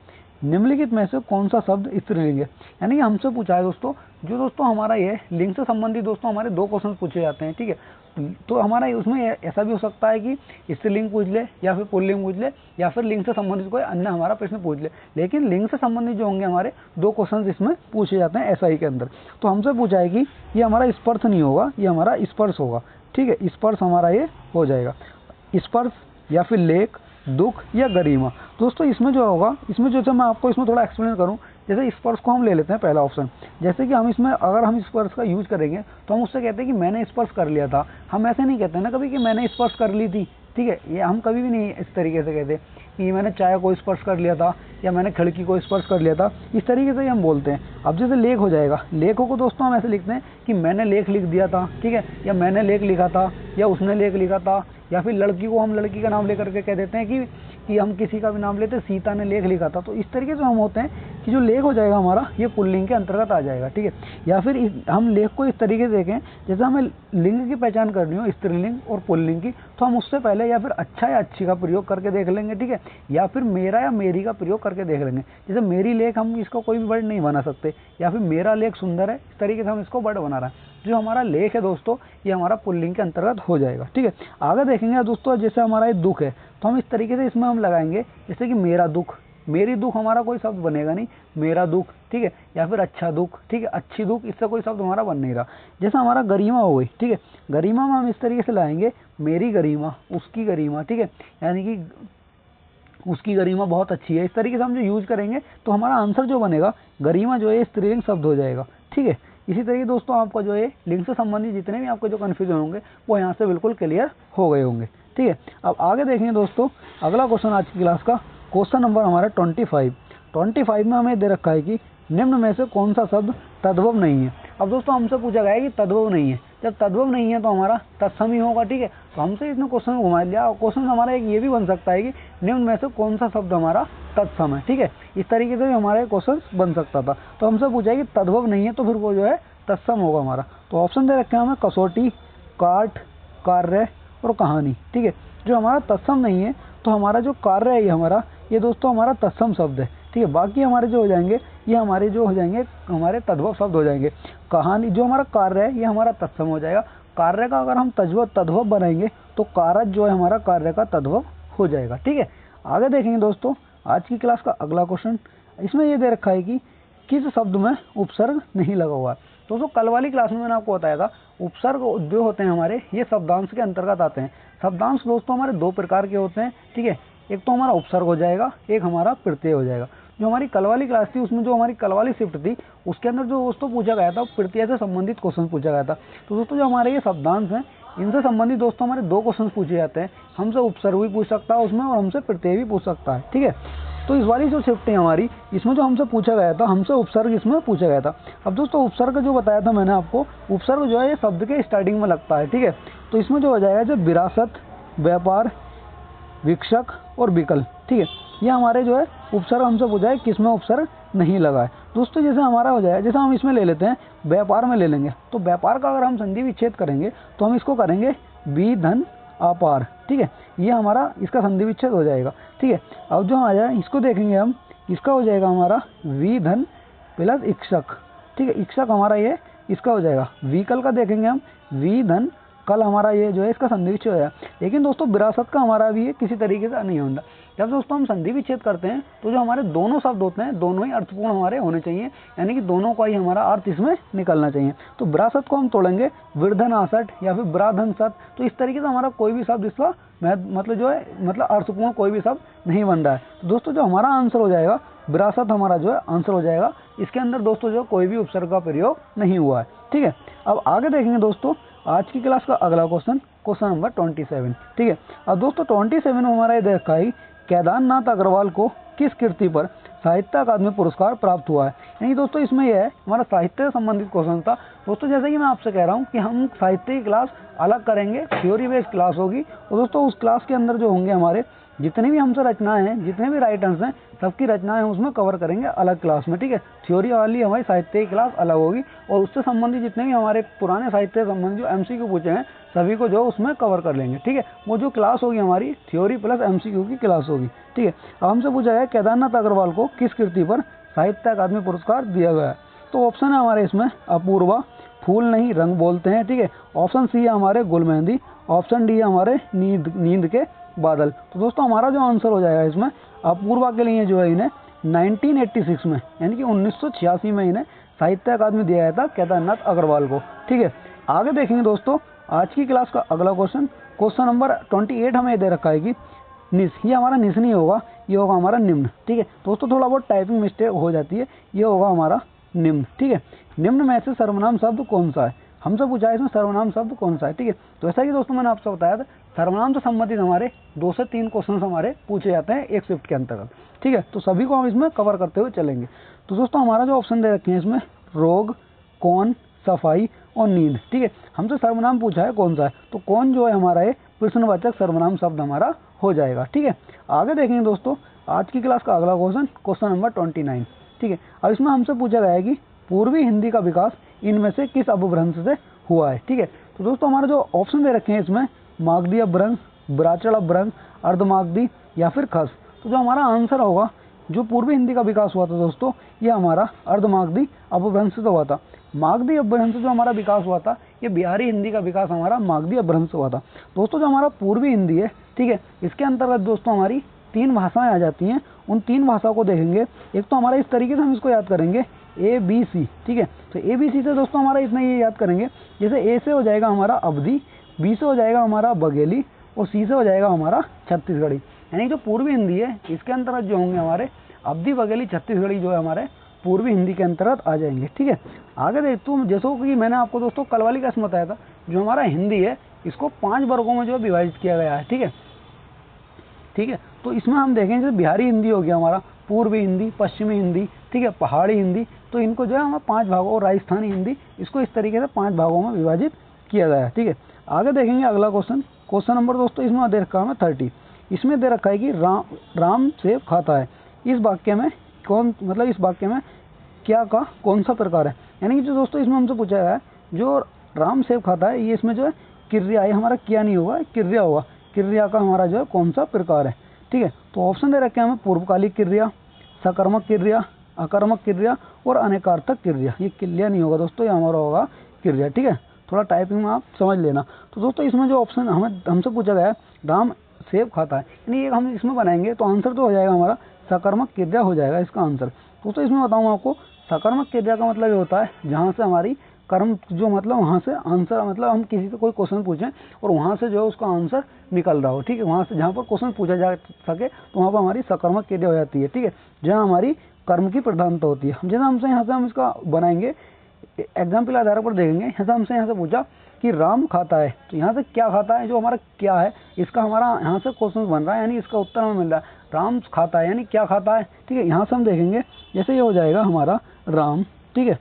निम्नलिखित में से कौन सा शब्द स्त्रीलिंग है, यानी कि हमसे पूछा है दोस्तों, जो दोस्तों हमारा ये लिंग से संबंधित दोस्तों हमारे 2 क्वेश्चन पूछे जाते हैं, ठीक है। तो हमारा उसमें ऐसा भी हो सकता है कि स्त्रीलिंग पूछ ले या फिर पुल्लिंग पूछ ले या फिर लिंग से संबंधित कोई अन्य हमारा प्रश्न पूछ ले, लेकिन लिंग से संबंधित जो होंगे हमारे 2 क्वेश्चन इसमें पूछे जाते हैं एसआई के अंदर। तो हमसे पूछा है कि ये हमारा स्पर्श नहीं होगा, ये हमारा स्पर्श होगा, ठीक है। स्पर्श हमारा ये हो जाएगा, स्पर्श या फिर लेख, दुख या गरिमा। दोस्तों इसमें जो होगा, इसमें जो मैं आपको इसमें थोड़ा एक्सप्लेन करूं, जैसे स्पर्श को हम ले लेते हैं पहला ऑप्शन, जैसे कि हम इसमें अगर हम स्पर्श का यूज करेंगे तो हम उससे कहते हैं कि मैंने स्पर्श कर लिया था। हम ऐसे नहीं कहते ना कभी कि मैंने स्पर्श कर ली थी, ठीक है। ये हम कभी भी नहीं इस तरीके से कहते कि मैंने चाय को स्पर्श कर लिया था या मैंने खिड़की को स्पर्श कर लिया था, इस तरीके से ही हम बोलते हैं। अब जैसे लेख हो जाएगा, लेखों को दोस्तों हम ऐसे लिखते हैं कि मैंने लेख लिख दिया था, ठीक है, या मैंने लेख लिखा था या उसने लेख लिखा था, या फिर लड़की को हम लड़की का नाम लेकर के कह देते हैं कि हम किसी का भी नाम लेते, सीता ने लेख लिखा था। तो इस तरीके से हम होते हैं कि जो लेख हो जाएगा हमारा ये पुल्लिंग के अंतर्गत आ जाएगा, ठीक है। या फिर हम लेख को इस तरीके से देखें, जैसे हमें लिंग की पहचान करनी हो स्त्रीलिंग और पुल्लिंग की, तो हम उससे पहले या फिर अच्छा या अच्छी का प्रयोग करके देख लेंगे, ठीक है, या फिर मेरा या मेरी का प्रयोग करके देख लेंगे। जैसे मेरी लेख हम इसको कोई भी वर्ड नहीं बना सकते, या फिर मेरा लेख सुंदर है, इस तरीके से हम इसको वर्ड बना रहे हैं। जो हमारा लेख है दोस्तों ये हमारा पुल्लिंग के अंतर्गत हो जाएगा, ठीक है। आगे देखेंगे दोस्तों, जैसे हमारा ये दुख है तो हम इस तरीके से इसमें हम लगाएंगे, जैसे कि मेरा दुख, मेरी दुख हमारा कोई शब्द बनेगा नहीं, मेरा दुख, ठीक है, या फिर अच्छा दुख, ठीक है, अच्छी दुख, इससे कोई शब्द हमारा बन नहीं रहा। जैसा हमारा गरिमा हो गई, ठीक है, गरिमा में हम इस तरीके से लाएंगे मेरी गरिमा, उसकी गरिमा, ठीक है, यानी कि उसकी गरिमा बहुत अच्छी है, इस तरीके से हम जो यूज करेंगे तो हमारा आंसर जो बनेगा गरिमा जो है स्त्रीलिंग शब्द हो जाएगा, ठीक है। इसी तरीके दोस्तों आपका जो है लिंग से संबंधित जितने भी आपके जो कन्फ्यूजन होंगे वो यहाँ से बिल्कुल क्लियर हो गए होंगे, ठीक है। अब आगे देखेंगे दोस्तों अगला क्वेश्चन आज की क्लास का, क्वेश्चन नंबर हमारा 25 में हमें दे रखा है कि निम्न में से कौन सा शब्द तद्भव नहीं है। अब दोस्तों हमसे पूछा गया है कि तद्भव नहीं है, जब तद्भव नहीं है तो हमारा तत्सम ही होगा, ठीक है। तो हमसे इसने क्वेश्चन घुमा लिया, क्वेश्चन हमारा एक ये भी बन सकता है कि निम्न में से कौन सा शब्द हमारा तत्सम है, ठीक है, इस तरीके से भी हमारे क्वेश्चन बन सकता था। तो हमसे पूछा है कि तद्भव नहीं है तो फिर वो जो है तत्सम होगा हमारा। तो ऑप्शन दे रखे हैं हमें कसौटी, काट, कार्य और कहानी, ठीक है। जो हमारा तत्सम नहीं है तो हमारा जो कार्य है ये दोस्तों हमारा तत्सम शब्द है, ठीक है। बाकी हमारे जो हो जाएंगे ये हमारे जो हो जाएंगे हमारे तद्भव शब्द हो जाएंगे। कहानी जो हमारा कार्य है ये हमारा तत्सम हो जाएगा, कार्य का अगर हम तद्भव बनाएंगे तो कारज जो है हमारा कार्य का तद्भव हो जाएगा। ठीक है, आगे देखेंगे दोस्तों आज की क्लास का अगला क्वेश्चन। इसमें ये दे रखा है कि किस शब्द में उपसर्ग नहीं लगा हुआ है। दोस्तों कल वाली क्लास में मैंने आपको बताया था उपसर्ग जो होते हैं हमारे ये शब्दांश के अंतर्गत आते हैं। शब्दांश दोस्तों हमारे दो प्रकार के होते हैं। ठीक है, एक तो हमारा उपसर्ग हो जाएगा, एक हमारा प्रत्यय हो जाएगा। जो हमारी कल वाली क्लास थी उसमें जो हमारी कल वाली शिफ्ट थी उसके अंदर जो दोस्तों पूछा गया था प्रत्यय से संबंधित क्वेश्चन पूछा गया था। तो दोस्तों जो हमारे ये शब्दांश हैं इनसे संबंधित दोस्तों हमारे दो क्वेश्चन पूछे जाते हैं। हमसे उपसर्ग भी पूछ सकता है उसमें और हमसे प्रत्यय भी पूछ सकता है। ठीक है, तो इस वाली जो शिफ्ट है हमारी इसमें जो हमसे पूछा गया था हमसे उपसर्ग इसमें पूछा गया था। अब दोस्तों उपसर्ग जो बताया था मैंने आपको, उपसर्ग जो है ये शब्द के स्टार्टिंग में लगता है। ठीक है, तो इसमें जो हो जाएगा जब विरासत, व्यापार, वीक्षक और विकल्प। ठीक है, ये हमारे जो है उपसर्ग हमसे पूछा है किसमें उपसर्ग नहीं लगा है। दोस्तों जैसे हमारा हो जाएगा, जैसे हम इसमें ले लेते हैं व्यापार में ले लेंगे, तो व्यापार का अगर हम संधि विच्छेद करेंगे तो हम इसको करेंगे बी धन अपार। ठीक है, ये हमारा इसका संधि विच्छेद हो जाएगा। ठीक है, अब जो आ जाए इसको देखेंगे हम, इसका हो जाएगा हमारा वी धन प्लस इक्षक। ठीक है, इक्षक हमारा ये इसका हो जाएगा। विकल का देखेंगे हम वी धन कल हमारा ये जो है इसका संधि विच्छेद हो जाएगा। लेकिन दोस्तों विरासत का हमारा भी ये किसी तरीके से नहीं होता। जब दोस्तों हम संधि विच्छेद करते हैं तो जो हमारे दोनों शब्द होते हैं दोनों ही अर्थपूर्ण हमारे होने चाहिए, यानी कि दोनों का ही हमारा अर्थ इसमें निकलना चाहिए। तो विरासत को हम तोड़ेंगे वृद्धन आसठ या फिर विराधन सत। तो इस तरीके से हमारा कोई भी शब्द इसका मतलब जो है मतलब अर्थपूर्ण कोई भी शब्द नहीं बन रहा है। तो दोस्तों जो हमारा आंसर हो जाएगा विरासत हमारा जो है आंसर हो जाएगा। इसके अंदर दोस्तों जो कोई भी उपसर्ग का प्रयोग नहीं हुआ है। ठीक है, अब आगे देखेंगे दोस्तों आज की क्लास का अगला क्वेश्चन, क्वेश्चन नंबर 27। ठीक है, अब दोस्तों 27 में हमारा ये देखा है केदारनाथ अग्रवाल को किस कृति पर साहित्य अकादमी पुरस्कार प्राप्त हुआ है। यानी दोस्तों इसमें यह है हमारा साहित्य से संबंधित क्वेश्चन था। दोस्तों जैसे कि मैं आपसे कह रहा हूँ कि हम साहित्य की क्लास अलग करेंगे, थ्योरी बेस्ड क्लास होगी। और दोस्तों उस क्लास के अंदर जो होंगे हमारे जितनी भी हमसे रचनाएं हैं, जितने भी राइटर्स हैं, सबकी रचनाएं उसमें कवर करेंगे अलग क्लास में। ठीक है, थ्योरी वाली हमारी साहित्य की क्लास अलग होगी और उससे संबंधित जितने भी हमारे पुराने साहित्य से संबंधित जो एमसीक्यू पूछे हैं सभी को जो उसमें कवर कर लेंगे। ठीक है, वो जो क्लास होगी हमारी थ्योरी प्लस एमसीक्यू की क्लास होगी। ठीक है, अब हमसे पूछा है केदारनाथ अग्रवाल को किस कृति पर साहित्य अकादमी पुरस्कार दिया गया है। तो ऑप्शन है हमारे इसमें अपूर्वा, फूल नहीं रंग बोलते हैं। ठीक है, ऑप्शन सी है हमारे गुलमेहंदी, ऑप्शन डी है हमारे नींद के बादल। तो दोस्तों हमारा जो आंसर हो जाएगा इसमें अपूर्वा के लिए जो है इन्हें 1986 में यानी कि 1986 में इन्हें साहित्य अकादमी दिया गया था केदारनाथ अग्रवाल को। ठीक है, आगे देखेंगे दोस्तों आज की क्लास का अगला क्वेश्चन, क्वेश्चन नंबर 28 हमें दे रखा है कि निस, ये हमारा निस नहीं होगा, ये होगा हमारा निम्न। ठीक है, दोस्तों थोड़ा बहुत टाइपिंग मिस्टेक हो जाती है, ये होगा हमारा निम्न। ठीक है, निम्न में से सर्वनाम शब्द कौन सा है, हमसे पूछा है इसमें सर्वनाम शब्द कौन सा है। ठीक है, तो ऐसा कि दोस्तों मैंने आपसे बताया था सर्वनाम से संबंधित हमारे 2 से 3 क्वेश्चन हमारे पूछे जाते हैं एक शिफ्ट के अंतर्गत। ठीक है, तो सभी को हम इसमें कवर करते हुए चलेंगे। तो दोस्तों हमारा जो ऑप्शन दे रखे हैं इसमें रोग, कौन, सफाई और नींद। ठीक है, हमसे सर्वनाम पूछा है कौन सा है, तो कौन जो है हमारा ये प्रश्नवाचक सर्वनाम शब्द हमारा हो जाएगा। ठीक है, आगे देखेंगे दोस्तों आज की क्लास का अगला क्वेश्चन, क्वेश्चन नंबर 29। ठीक है, अब इसमें हमसे पूछा गया है कि पूर्वी हिंदी का विकास इनमें से किस अपभ्रंश से हुआ है। ठीक है, तो दोस्तों हमारे जो ऑप्शन दे रखे हैं इसमें मागधी अपभ्रंश, विराचल अपभ्रंश, अर्धमागधी या फिर खस। तो जो हमारा आंसर होगा जो पूर्वी हिंदी का विकास हुआ था दोस्तों ये हमारा अर्धमागधी अपभ्रंश से हुआ था। मागधी अपभ्रंश से जो हमारा विकास हुआ था ये बिहारी हिंदी का विकास हमारा मागधी अपभ्रंश से हुआ था। दोस्तों जो हमारा पूर्वी हिंदी है, ठीक है, इसके अंतर्गत दोस्तों हमारी 3 भाषाएं आ जाती हैं। उन 3 भाषाओं को देखेंगे, एक तो हमारा इस तरीके से हम इसको याद करेंगे ABC। ठीक है, तो ABC से दोस्तों हमारा इतना ये याद करेंगे, जैसे A से हो जाएगा हमारा अवधी, B से हो जाएगा हमारा बघेली और C से हो जाएगा हमारा छत्तीसगढ़ी। यानी जो पूर्वी हिंदी है इसके अंतर्गत जो होंगे हमारे अवधी, बघेली, छत्तीसगढ़ी जो है हमारे पूर्वी हिंदी के अंतर्गत आ जाएंगे। ठीक है, आगे देखते हूँ जैसे कि मैंने आपको दोस्तों कल वाली क्लास में बताया था जो हमारा हिंदी है इसको 5 वर्गों में जो है विभाजित किया गया है। ठीक है, तो इसमें हम देखेंगे जैसे बिहारी हिंदी हो गया हमारा, पूर्वी हिंदी, पश्चिमी हिंदी, ठीक है, पहाड़ी हिंदी, तो इनको जो है हमें 5 भागों, और राजस्थानी हिंदी इसको इस तरीके से 5 भागों में विभाजित किया गया है। ठीक है, आगे देखेंगे अगला क्वेश्चन, क्वेश्चन नंबर दोस्तों इसमें दे रखा है 30। इसमें दे रखा है कि राम सेब खाता है, इस वाक्य में कौन, मतलब इस वाक्य में क्या का कौन सा प्रकार है। यानी कि जो दोस्तों इसमें हमसे पूछा गया है जो राम सेब खाता है ये इसमें जो है क्रिया है, हमारा किया नहीं होगा, क्रिया होगा, क्रिया का हमारा जो है कौन सा प्रकार है। ठीक है, तो ऑप्शन दे रखे हैं हमें पूर्वकालिक क्रिया, सकर्मक क्रिया, अकर्मक क्रिया और अनेकार्थक क्रिया। ये क्रिया नहीं होगा दोस्तों, ये हमारा होगा क्रिया। ठीक है, थोड़ा टाइपिंग में आप समझ लेना। तो दोस्तों इसमें जो ऑप्शन हमसे पूछा गया है, राम सेब खाता है, यानी ये हम इसमें बनाएंगे तो आंसर तो हो जाएगा हमारा सकर्मक क्रिया हो जाएगा इसका आंसर। दोस्तों इसमें बताऊँ आपको, सकर्मक क्रिया का मतलब ये होता है जहाँ से हमारी कर्म जो मतलब वहाँ से आंसर, मतलब हम किसी से कोई क्वेश्चन पूछें और वहाँ से जो है उसका आंसर निकल रहा हो, ठीक है, वहाँ से जहाँ पर क्वेश्चन पूछा जा सके तो वहाँ पर हमारी सकर्मक क्रिया हो जाती है, ठीक है, जहाँ हमारी कर्म की प्रधानता होती है। जैसे हमसे यहाँ से हम इसका बनाएंगे, एग्जाम्पल आधार पर देखेंगे। जैसे हमसे यहाँ से पूछा कि राम खाता है, तो यहाँ से क्या खाता है, जो हमारा क्या है इसका हमारा यहाँ से क्वेश्चन बन रहा है, यानी इसका उत्तर हमें मिल रहा है राम खाता है, यानी क्या खाता है, ठीक है। यहाँ से हम देखेंगे जैसे ये हो जाएगा हमारा राम, ठीक है,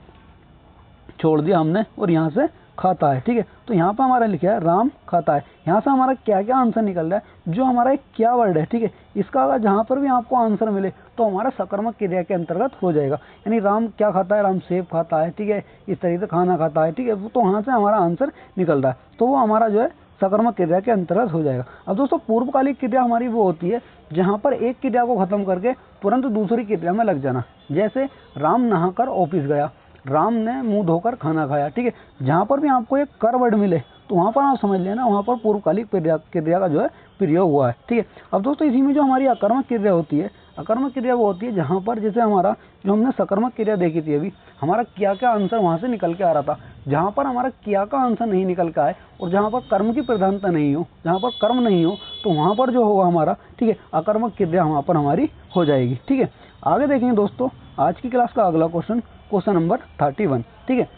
छोड़ दिया हमने और यहाँ से खाता है, ठीक है। तो यहाँ पर हमारा लिखा है राम खाता है, यहाँ से हमारा क्या क्या आंसर निकल रहा है, जो हमारा एक क्या वर्ड है, ठीक है, इसका अगर जहाँ पर भी आपको आंसर मिले तो हमारा सकर्मक क्रिया के अंतर्गत हो जाएगा। यानी राम क्या खाता है, राम सेब खाता है, ठीक है, इस तरीके से खाना खाता है, ठीक है, तो वहाँ से हमारा आंसर निकल रहा है, तो वो हमारा जो है सकर्मक क्रिया के अंतर्गत हो जाएगा। अब दोस्तों पूर्वकालिक क्रिया हमारी वो होती है जहाँ पर एक क्रिया को खत्म करके तुरंत दूसरी क्रिया में लग जाना। जैसे राम नहाकर ऑफिस गया, राम ने मुंह धोकर खाना खाया, ठीक है, जहाँ पर भी आपको एक कर वर्ड मिले तो वहाँ पर आप समझ लेना वहाँ पर पूर्वकालिक क्रिया का जो है प्रयोग हुआ है, ठीक है। अब दोस्तों इसी में जो हमारी अकर्मक क्रिया होती है, अकर्मक क्रिया वो होती है जहाँ पर जैसे हमारा जो हमने सकर्मक क्रिया देखी थी अभी, हमारा क्या क्या आंसर वहाँ से निकल के आ रहा था, जहाँ पर हमारा क्या का आंसर नहीं निकल के आए और जहाँ पर कर्म की प्रधानता नहीं हो, जहाँ पर कर्म नहीं हो, तो वहाँ पर जो होगा हमारा, ठीक है, अकर्मक क्रिया वहाँ पर हमारी हो जाएगी, ठीक है। आगे देखेंगे दोस्तों आज की क्लास का अगला क्वेश्चन, क्वेश्चन नंबर 31, ठीक है।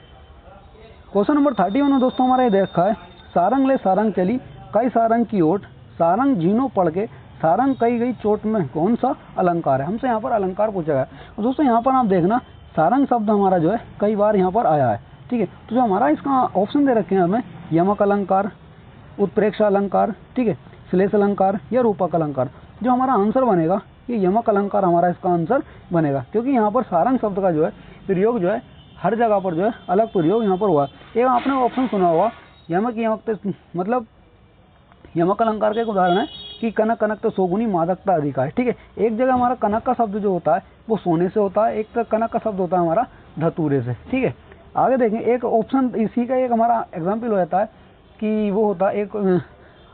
क्वेश्चन नंबर 31 में दोस्तों हमारा ये दे रखा है, सारंग ले सारंग चली कई सारंग की ओट, सारंग झीनो पड़ के सारंग कई गई चोट में कौन सा अलंकार है। हमसे यहाँ पर अलंकार पूछा गया है। और दोस्तों यहाँ पर आप देखना सारंग शब्द हमारा जो है कई बार यहाँ पर आया है, ठीक है। तो जो हमारा इसका ऑप्शन दे रखे हैं हमें, यमक अलंकार, उत्प्रेक्षा अलंकार, ठीक है, श्लेष अलंकार या रूपक अलंकार। जो हमारा आंसर बनेगा ये यमक अलंकार हमारा इसका आंसर बनेगा, क्योंकि यहाँ पर सारंग शब्द का जो है प्रयोग जो है हर जगह पर जो है अलग प्रयोग यहाँ पर हुआ है। एक आपने ऑप्शन सुना होगा यमक, यमक मतलब यमक अलंकार का एक उदाहरण है कि कनक कनक तो सोगुनी मादकता अधिक है, ठीक है। एक जगह हमारा कनक का शब्द जो होता है वो सोने से होता है, एक कनक का शब्द होता है हमारा धतूरे से, ठीक है। आगे देखें एक ऑप्शन इसी का एक हमारा एग्जाम्पल हो जाता है कि वो होता है एक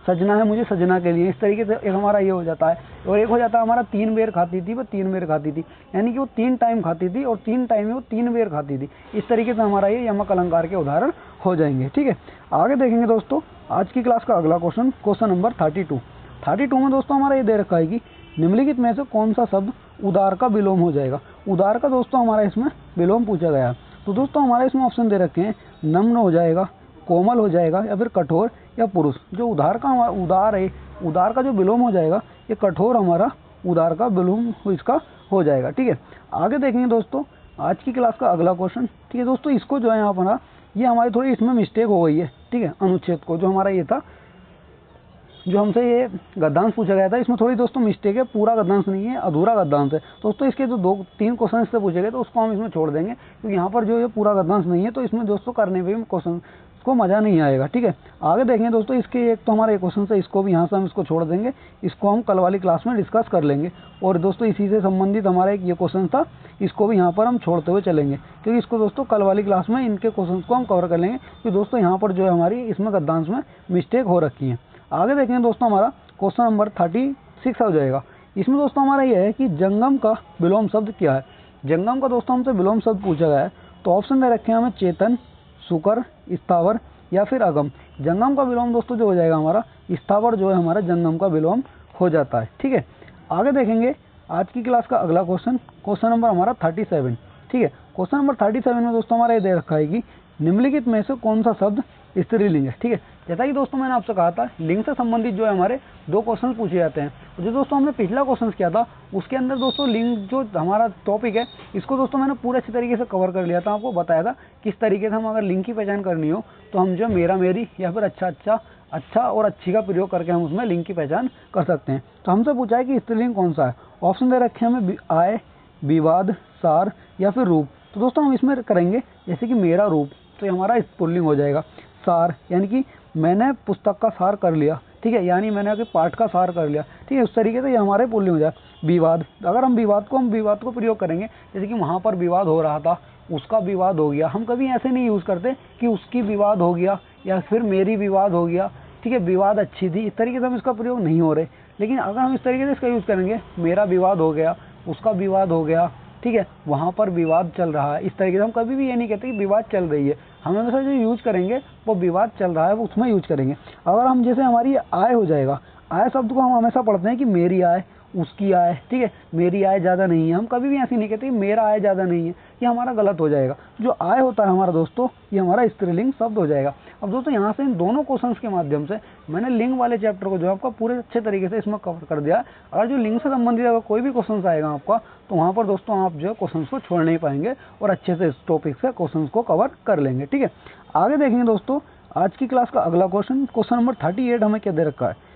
सजना है मुझे सजना के लिए, इस तरीके से एक हमारा ये हो जाता है। और एक हो जाता है हमारा 3 बेर खाती थी वो 3 बेर खाती थी, यानी कि वो 3 टाइम खाती थी और 3 टाइम में वो 3 बेर खाती थी। इस तरीके से हमारा ये यमक अलंकार के उदाहरण हो जाएंगे, ठीक है। आगे देखेंगे दोस्तों आज की क्लास का अगला क्वेश्चन, क्वेश्चन नंबर 32 में दोस्तों हमारा ये दे रखा है कि निम्नलिखित में से कौन सा शब्द उदार का विलोम हो जाएगा। उदार का दोस्तों हमारा इसमें विलोम पूछा गया है। तो दोस्तों हमारे इसमें ऑप्शन दे रखे हैं, नम्न हो जाएगा, कोमल हो जाएगा या फिर कठोर या पुरुष। जो उदार का हमारा उदार है, उदार का जो विलोम हो जाएगा ये कठोर हमारा उदार का विलोम इसका हो जाएगा, ठीक है। आगे देखेंगे दोस्तों आज की क्लास का अगला क्वेश्चन, ठीक है दोस्तों। इसको जो है यहाँ पर ये हमारी थोड़ी इसमें मिस्टेक हो गई है, ठीक है। अनुच्छेद को जो हमारा ये था, जो हमसे ये गद्यांश पूछा गया था, इसमें थोड़ी दोस्तों मिस्टेक है, पूरा गद्यांश नहीं है, अधूरा गद्यांश है दोस्तों। इसके जो 2-3 क्वेश्चन इससे पूछे गए तो उसको हम इसमें छोड़ देंगे, क्योंकि यहाँ पर जो ये पूरा गद्यांश नहीं है तो इसमें दोस्तों करने में भी क्वेश्चन को मज़ा नहीं आएगा, ठीक है। आगे देखेंगे दोस्तों इसके एक तो हमारा एक क्वेश्चन है, इसको भी यहाँ से हम इसको छोड़ देंगे, इसको हम कल वाली क्लास में डिस्कस कर लेंगे। और दोस्तों इसी से संबंधित हमारा एक ये क्वेश्चन था, इसको भी यहाँ पर हम छोड़ते हुए चलेंगे, क्योंकि इसको दोस्तों कल वाली क्लास में इनके क्वेश्चन को हम कवर कर लेंगे, क्योंकि दोस्तों यहाँ पर जो है हमारी इसमें गद्यांश में मिस्टेक हो रखी है। आगे देखेंगे दोस्तों हमारा क्वेश्चन नंबर 36 हो जाएगा। इसमें दोस्तों हमारा यह है कि जंगम का विलोम शब्द क्या है। जंगम का दोस्तों हमसे विलोम शब्द पूछा गया है, तो ऑप्शन दे रखे हैं हमें चेतन, सुकर, स्थावर या फिर अगम। जंगम का विलोम दोस्तों जो हो जाएगा हमारा स्थावर जो है हमारा जंगम का विलोम हो जाता है, ठीक है। आगे देखेंगे आज की क्लास का अगला क्वेश्चन, क्वेश्चन नंबर हमारा 37, ठीक है। क्वेश्चन नंबर 37 में दोस्तों हमारा ये दे रखा है कि निम्नलिखित में से कौन सा शब्द स्त्रीलिंग है, ठीक है। जैसा कि दोस्तों मैंने आपसे कहा था लिंग से संबंधित जो है हमारे 2 क्वेश्चन पूछे जाते हैं। जो दोस्तों हमने पिछला क्वेश्चन किया था उसके अंदर दोस्तों लिंग जो हमारा टॉपिक है इसको दोस्तों मैंने पूरे अच्छे तरीके से कवर कर लिया था, आपको बताया था किस तरीके से हम अगर लिंग की पहचान करनी हो तो हम जो मेरा मेरी या फिर अच्छा और अच्छी का प्रयोग करके हम उसमें लिंग की पहचान कर सकते हैं। तो हमसे पूछा है कि स्त्रीलिंग कौन सा है। ऑप्शन दे रखे हैं हमें आय, विवाद, सार या फिर रूप। तो दोस्तों हम इसमें करेंगे जैसे कि मेरा रूप, तो ये हमारा पुल्लिंग हो जाएगा। सार यानी कि मैंने पुस्तक का सार कर लिया, ठीक है, यानी मैंने पाठ का सार कर लिया, ठीक है, उस तरीके से ये हमारे पुल्लिंग हो जाए। विवाद, अगर हम विवाद को प्रयोग करेंगे जैसे कि वहाँ पर विवाद हो रहा था उसका विवाद हो गया। हम कभी ऐसे नहीं यूज़ करते कि उसकी विवाद हो गया या फिर मेरी विवाद हो गया, ठीक है, विवाद अच्छी थी, इस तरीके से हम इसका प्रयोग नहीं हो रहे। लेकिन अगर हम इस तरीके से इसका यूज़ करेंगे, मेरा विवाद हो गया, उसका विवाद हो गया, ठीक है, वहाँ पर विवाद चल रहा है, इस तरीके से हम कभी भी ये नहीं कहते कि विवाद चल रही है। हम हमेशा जो यूज करेंगे वो विवाद चल रहा है वो उसमें यूज करेंगे। अगर हम जैसे हमारी आय हो जाएगा, आय शब्द को हम हमेशा पढ़ते हैं कि मेरी आय, उसकी आय, ठीक है, मेरी आय ज़्यादा नहीं है। हम कभी भी ऐसे नहीं कहते कि मेरा आय ज़्यादा नहीं है, ये हमारा गलत हो जाएगा। जो आय होता है हमारा दोस्तों, ये हमारा स्त्रीलिंग शब्द हो जाएगा। अब दोस्तों यहाँ से इन दोनों क्वेश्चंस के माध्यम से मैंने लिंग वाले चैप्टर को जो आपका पूरे अच्छे तरीके से इसमें कवर कर दिया। अगर जो लिंग से संबंधित अगर कोई भी क्वेश्चन आएगा आपका, तो वहाँ पर दोस्तों आप जो है क्वेश्चन को छोड़ नहीं पाएंगे और अच्छे से इस टॉपिक से क्वेश्चन को कवर कर लेंगे। ठीक है, आगे देखेंगे दोस्तों आज की क्लास का अगला क्वेश्चन, क्वेश्चन नंबर 38 हमें क्या दे रखा है।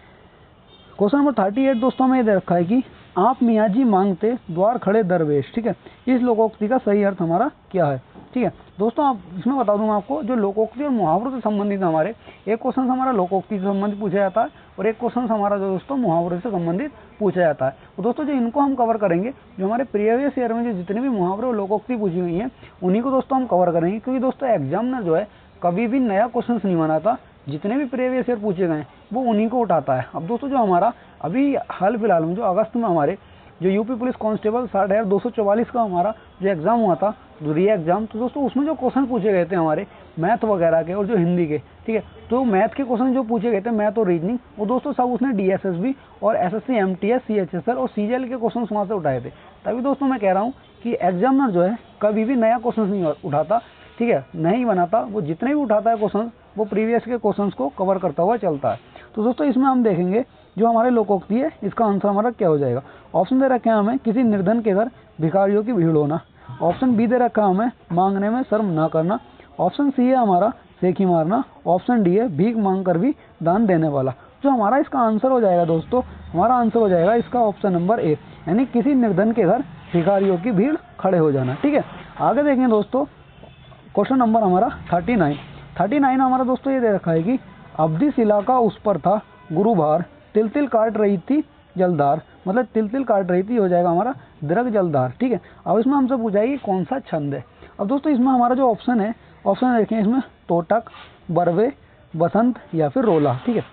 क्वेश्चन नंबर 38 दोस्तों हमें दे रखा है कि आप मियाँ जी मांगते द्वार खड़े दरवेश। ठीक है, इस लोकोक्ति का सही अर्थ हमारा क्या है। ठीक है दोस्तों, आप इसमें बता दूं आपको, जो लोकोक्ति और मुहावरों से संबंधित हमारे एक क्वेश्चन हमारा लोकोक्ति से संबंधित पूछा जाता है और एक क्वेश्चन हमारा जो दोस्तों मुहावरे से संबंधित पूछा जाता है। तो दोस्तों जो इनको हम कवर करेंगे, जो हमारे प्रीवियस ईयर में जो जितने भी मुहावरे और लोकोक्ति पूछी गई हैं उन्हीं को दोस्तों हम कवर करेंगे, क्योंकि दोस्तों एग्जामिनर जो है कभी भी नया क्वेश्चन नहीं बनाता, जितने भी प्रीवियस ईयर पूछे गए वो उन्हीं को उठाता है। अब दोस्तों जो हमारा अभी हाल फिलहाल में जो अगस्त में हमारे जो यूपी पुलिस कांस्टेबल 60,244 का हमारा जो एग्जाम हुआ था, जो री एग्जाम, तो दोस्तों उसमें जो क्वेश्चन पूछे गए थे हमारे मैथ वगैरह के और जो हिंदी के, ठीक है, तो मैथ के क्वेश्चन जो पूछे गए थे, मैथ और रीजनिंग, वो दोस्तों सब उसने डीएसएसबी और एसएससी एमटीएस सीएचएसएल और सीजीएल के क्वेश्चन वहाँ से उठाए थे। तभी दोस्तों मैं कह रहा हूँ कि एग्जामिनर जो है कभी भी नया क्वेश्चन नहीं उठाता, ठीक है, नहीं बनाता, वो जितने भी उठाता है क्वेश्चन वो प्रीवियस के क्वेश्चंस को कवर करता हुआ चलता है। तो दोस्तों इसमें हम देखेंगे जो हमारे लोकोक्ति है इसका आंसर हमारा क्या हो जाएगा। ऑप्शन दे रखे हैं हमें किसी निर्धन के घर भिखारियों की भीड़ होना, ऑप्शन बी दे रखा है हमें मांगने में शर्म ना करना, ऑप्शन सी है हमारा सेखी मारना, ऑप्शन डी है भीख मांग कर भी दान देने वाला। जो हमारा इसका आंसर हो जाएगा दोस्तों, हमारा आंसर हो जाएगा इसका ऑप्शन नंबर ए, यानी किसी निर्धन के घर भिखारियों की भीड़ खड़े हो जाना। ठीक है, आगे देखें दोस्तों क्वेश्चन नंबर हमारा 39 हमारा दोस्तों ये दे रखा है कि अवधि शिला का उस पर था गुरुभार, तिल तिल काट रही थी जलधार, मतलब तिल तिल काट रही थी हो जाएगा हमारा दृग जलधार। ठीक है, अब इसमें हमसे पूछा है कि कौन सा छंद है। अब दोस्तों इसमें हमारा जो ऑप्शन है, ऑप्शन देखें इसमें तोटक, बरवे, बसंत या फिर रोला। ठीक है,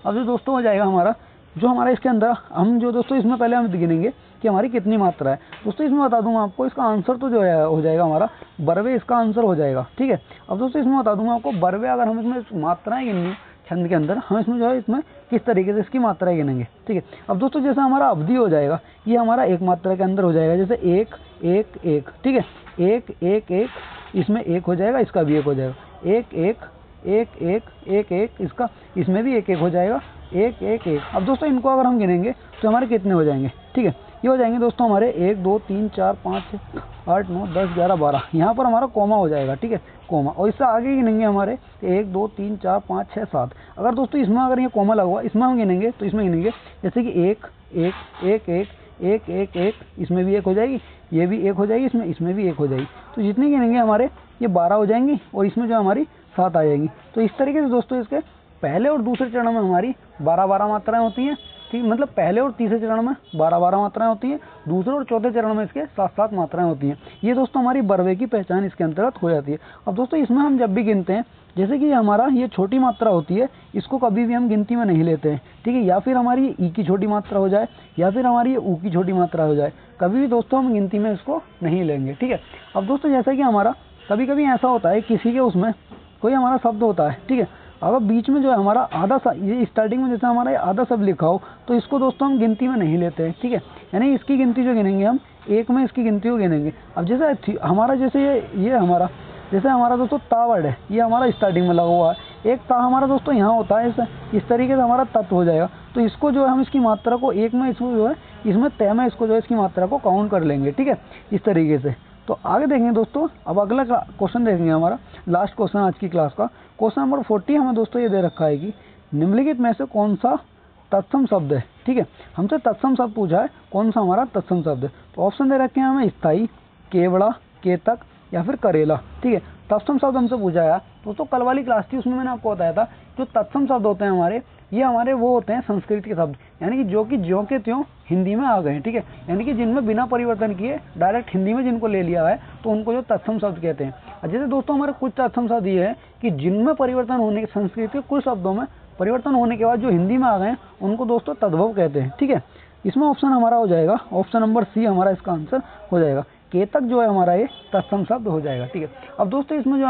अब जो दोस्तों हो जाएगा हमारा जो हमारा इसके अंदर हम जो दोस्तों इसमें पहले हम गिनेंगे कि हमारी कितनी मात्रा है। दोस्तों इसमें बता दूंगा आपको इसका आंसर तो जो है हो जाएगा हमारा बरवे, इसका आंसर हो जाएगा। ठीक है, अब दोस्तों इसमें बता दूंगा आपको बरवे, अगर हम इसमें मात्राएं गिनेंगे छंद के अंदर, हम इसमें जो है इसमें किस तरीके से इसकी मात्राएं गिनेंगे। ठीक है, अब दोस्तों जैसे हमारा अवधि हो जाएगा ये हमारा एक मात्रा के अंदर हो जाएगा, जैसे एक एक एक, ठीक है, एक एक एक, इसमें एक हो जाएगा, इसका भी एक हो जाएगा, एक एक एक एक एक एक, इसका इसमें भी एक एक हो जाएगा, एक एक एक। अब दोस्तों इनको अगर हम गिनेंगे तो हमारे कितने हो जाएंगे। ठीक है, ये हो जाएंगे दोस्तों हमारे 1 2 3 4 5 6 8 9 10 11 12, यहाँ पर हमारा कोमा हो जाएगा। ठीक है, कोमा, और इससे आगे गिनेंगे हमारे 1 2 3 4 5 6 7। अगर दोस्तों इसमें अगर ये कोमा लगा हुआ इसमें हम गिनेंगे तो इसमें गिनेंगे जैसे कि एक एक एक एक एक एक एक, इसमें भी एक हो जाएगी, ये भी एक हो जाएगी, इसमें भी एक हो जाएगी, तो जितने गिनेंगे हमारे ये 12 हो जाएंगी और इसमें जो हमारी 7 आ जाएंगी। तो इस तरीके से दोस्तों इसके पहले और दूसरे चरण में हमारी 12-12 मात्राएं होती हैं। ठीक, मतलब पहले और तीसरे चरण में 12-12 मात्राएं होती हैं, दूसरे और चौथे चरण में इसके 7-7 मात्राएं होती हैं। ये दोस्तों हमारी बरवे की पहचान इसके अंतर्गत हो जाती है। अब दोस्तों इसमें हम जब भी गिनते हैं, जैसे कि हमारा ये छोटी मात्रा होती है, इसको कभी भी हम गिनती में नहीं लेते हैं। ठीक है, या फिर हमारी ई की छोटी मात्रा हो जाए या फिर हमारी ये ऊ की छोटी मात्रा हो जाए, कभी भी दोस्तों हम गिनती में इसको नहीं लेंगे। ठीक है, अब दोस्तों जैसा कि हमारा कभी कभी ऐसा होता है किसी के उसमें कोई हमारा शब्द होता है, ठीक है, अगर बीच में जो है हमारा आधा ये स्टार्टिंग में जैसे हमारा आधा शब्द लिखा हो तो इसको दोस्तों हम गिनती में नहीं लेते हैं। ठीक है, यानी इसकी गिनती जो गिनेंगे हम एक में इसकी गिनती को गिनेंगे। अब जैसे हमारा जैसे ये हमारा जैसे हमारा दोस्तों ता वर्ड है, ये हमारा स्टार्टिंग में लगा हुआ है, एक ता हमारा दोस्तों यहाँ होता है, इस तरीके से हमारा तत्व हो जाएगा। तो इसको जो है हम इसकी मात्रा को एक में इसको जो है इसमें तय में इसको जो है इसकी मात्रा को काउंट कर लेंगे। ठीक है, इस तरीके से। तो आगे देखेंगे दोस्तों, अब अगला क्वेश्चन देखेंगे हमारा लास्ट क्वेश्चन आज की क्लास का, क्वेश्चन नंबर 40 हमें दोस्तों ये दे रखा है कि निम्नलिखित में से कौन सा तत्सम शब्द है। ठीक है, हमसे तत्सम शब्द पूछा है, कौन सा हमारा तत्सम शब्द है। तो ऑप्शन दे रखे हैं हमें स्थाई, केवड़ा, केतक या फिर करेला। ठीक है, तत्सम शब्द हमसे पूछा है दोस्तों, कल वाली क्लास थी उसमें मैंने आपको बताया था जो तत्सम शब्द होते हैं हमारे ये हमारे वो होते हैं संस्कृत के शब्द, यानी कि ज्यों के त्यों हिंदी में आ गए हैं, ठीक है। यानी कि जिनमें बिना परिवर्तन किए डायरेक्ट हिंदी में जिनको ले लिया है तो उनको जो तत्सम शब्द कहते हैं। जैसे दोस्तों हमारे कुछ तत्सम शब्द ये है कि जिनमें परिवर्तन होने के, संस्कृत के कुछ शब्दों में परिवर्तन होने के बाद जो हिंदी में आ गए हैं उनको दोस्तों तद्भव कहते हैं, ठीक है। इसमें ऑप्शन हमारा हो जाएगा, ऑप्शन नंबर सी हमारा इसका आंसर हो जाएगा। केतक जो है हमारा ये तत्सम शब्द हो जाएगा, ठीक है। अब दोस्तों इसमें जो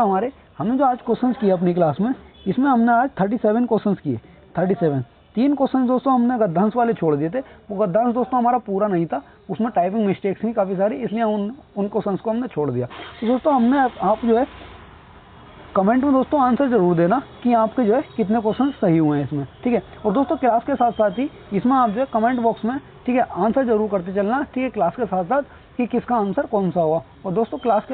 हमने जो आज क्वेश्चंस किए अपनी क्लास में, इसमें हमने आज 37 क्वेश्चंस किए, 37। 3 क्वेश्चन दोस्तों हमने गद्यांश वाले छोड़ दिए थे, वो गद्यांश दोस्तों हमारा पूरा नहीं था, उसमें टाइपिंग मिस्टेक्स थी काफ़ी सारी, इसलिए उन क्वेश्चंस को हमने छोड़ दिया। तो दोस्तों आप जो है कमेंट में दोस्तों आंसर जरूर देना कि आपके जो है कितने क्वेश्चन सही हुए हैं इसमें, ठीक है। और दोस्तों क्लास के साथ साथ ही इसमें आप जो है कमेंट बॉक्स में, ठीक है, आंसर जरूर करते चलना, ठीक है, क्लास के साथ साथ कि किसका आंसर कौन सा हुआ। और दोस्तों क्लास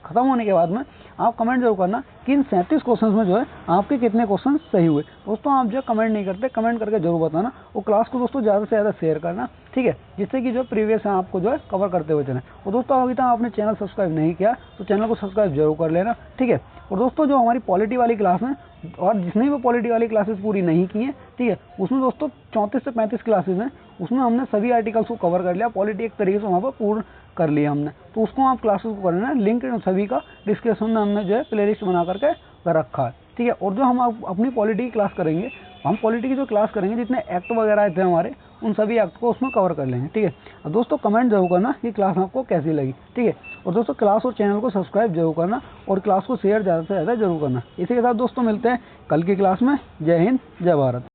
खत्म होने के बाद में आप कमेंट जरूर करना कि इन 37 क्वेश्चंस में जो है आपके कितने क्वेश्चन सही हुए। दोस्तों आप जो कमेंट नहीं करते, कमेंट करके जरूर बताना, और क्लास को दोस्तों ज़्यादा से ज़्यादा शेयर करना, ठीक है, जिससे कि जो प्रीवियस है आपको जो है कवर करते हुए चलें। और दोस्तों अभी तक आपने चैनल सब्सक्राइब नहीं किया तो चैनल को सब्सक्राइब जरूर कर लेना, ठीक है। और दोस्तों जो हमारी पॉलिटी वाली क्लास है, और जिसने भी पॉलिटी वाली क्लासेस पूरी नहीं की है, ठीक है, उसमें दोस्तों 34 से 35 क्लासेस हैं, उसमें हमने सभी आर्टिकल्स को कवर कर लिया, पॉलिटी एक तरीके से वहाँ पर पूर्ण कर लिया हमने। तो उसको आप क्लासेस को करना है, लिंक सभी का डिस्क्रिप्शन में हमने जो है प्लेलिस्ट बना करके रखा है, ठीक है। और जो हम अपनी पॉलिटी की क्लास करेंगे, हम पॉलिटी की जो क्लास करेंगे, जितने एक्ट वगैरह आए थे हमारे, उन सभी एक्ट को उसमें कवर कर लेंगे, ठीक है। और दोस्तों कमेंट जरूर करना कि क्लास आपको कैसी लगी, ठीक है। और दोस्तों क्लास और चैनल को सब्सक्राइब जरूर करना और क्लास को शेयर ज़्यादा से ज़्यादा जरूर करना। इसी के साथ दोस्तों मिलते हैं कल की क्लास में। जय हिंद, जय भारत।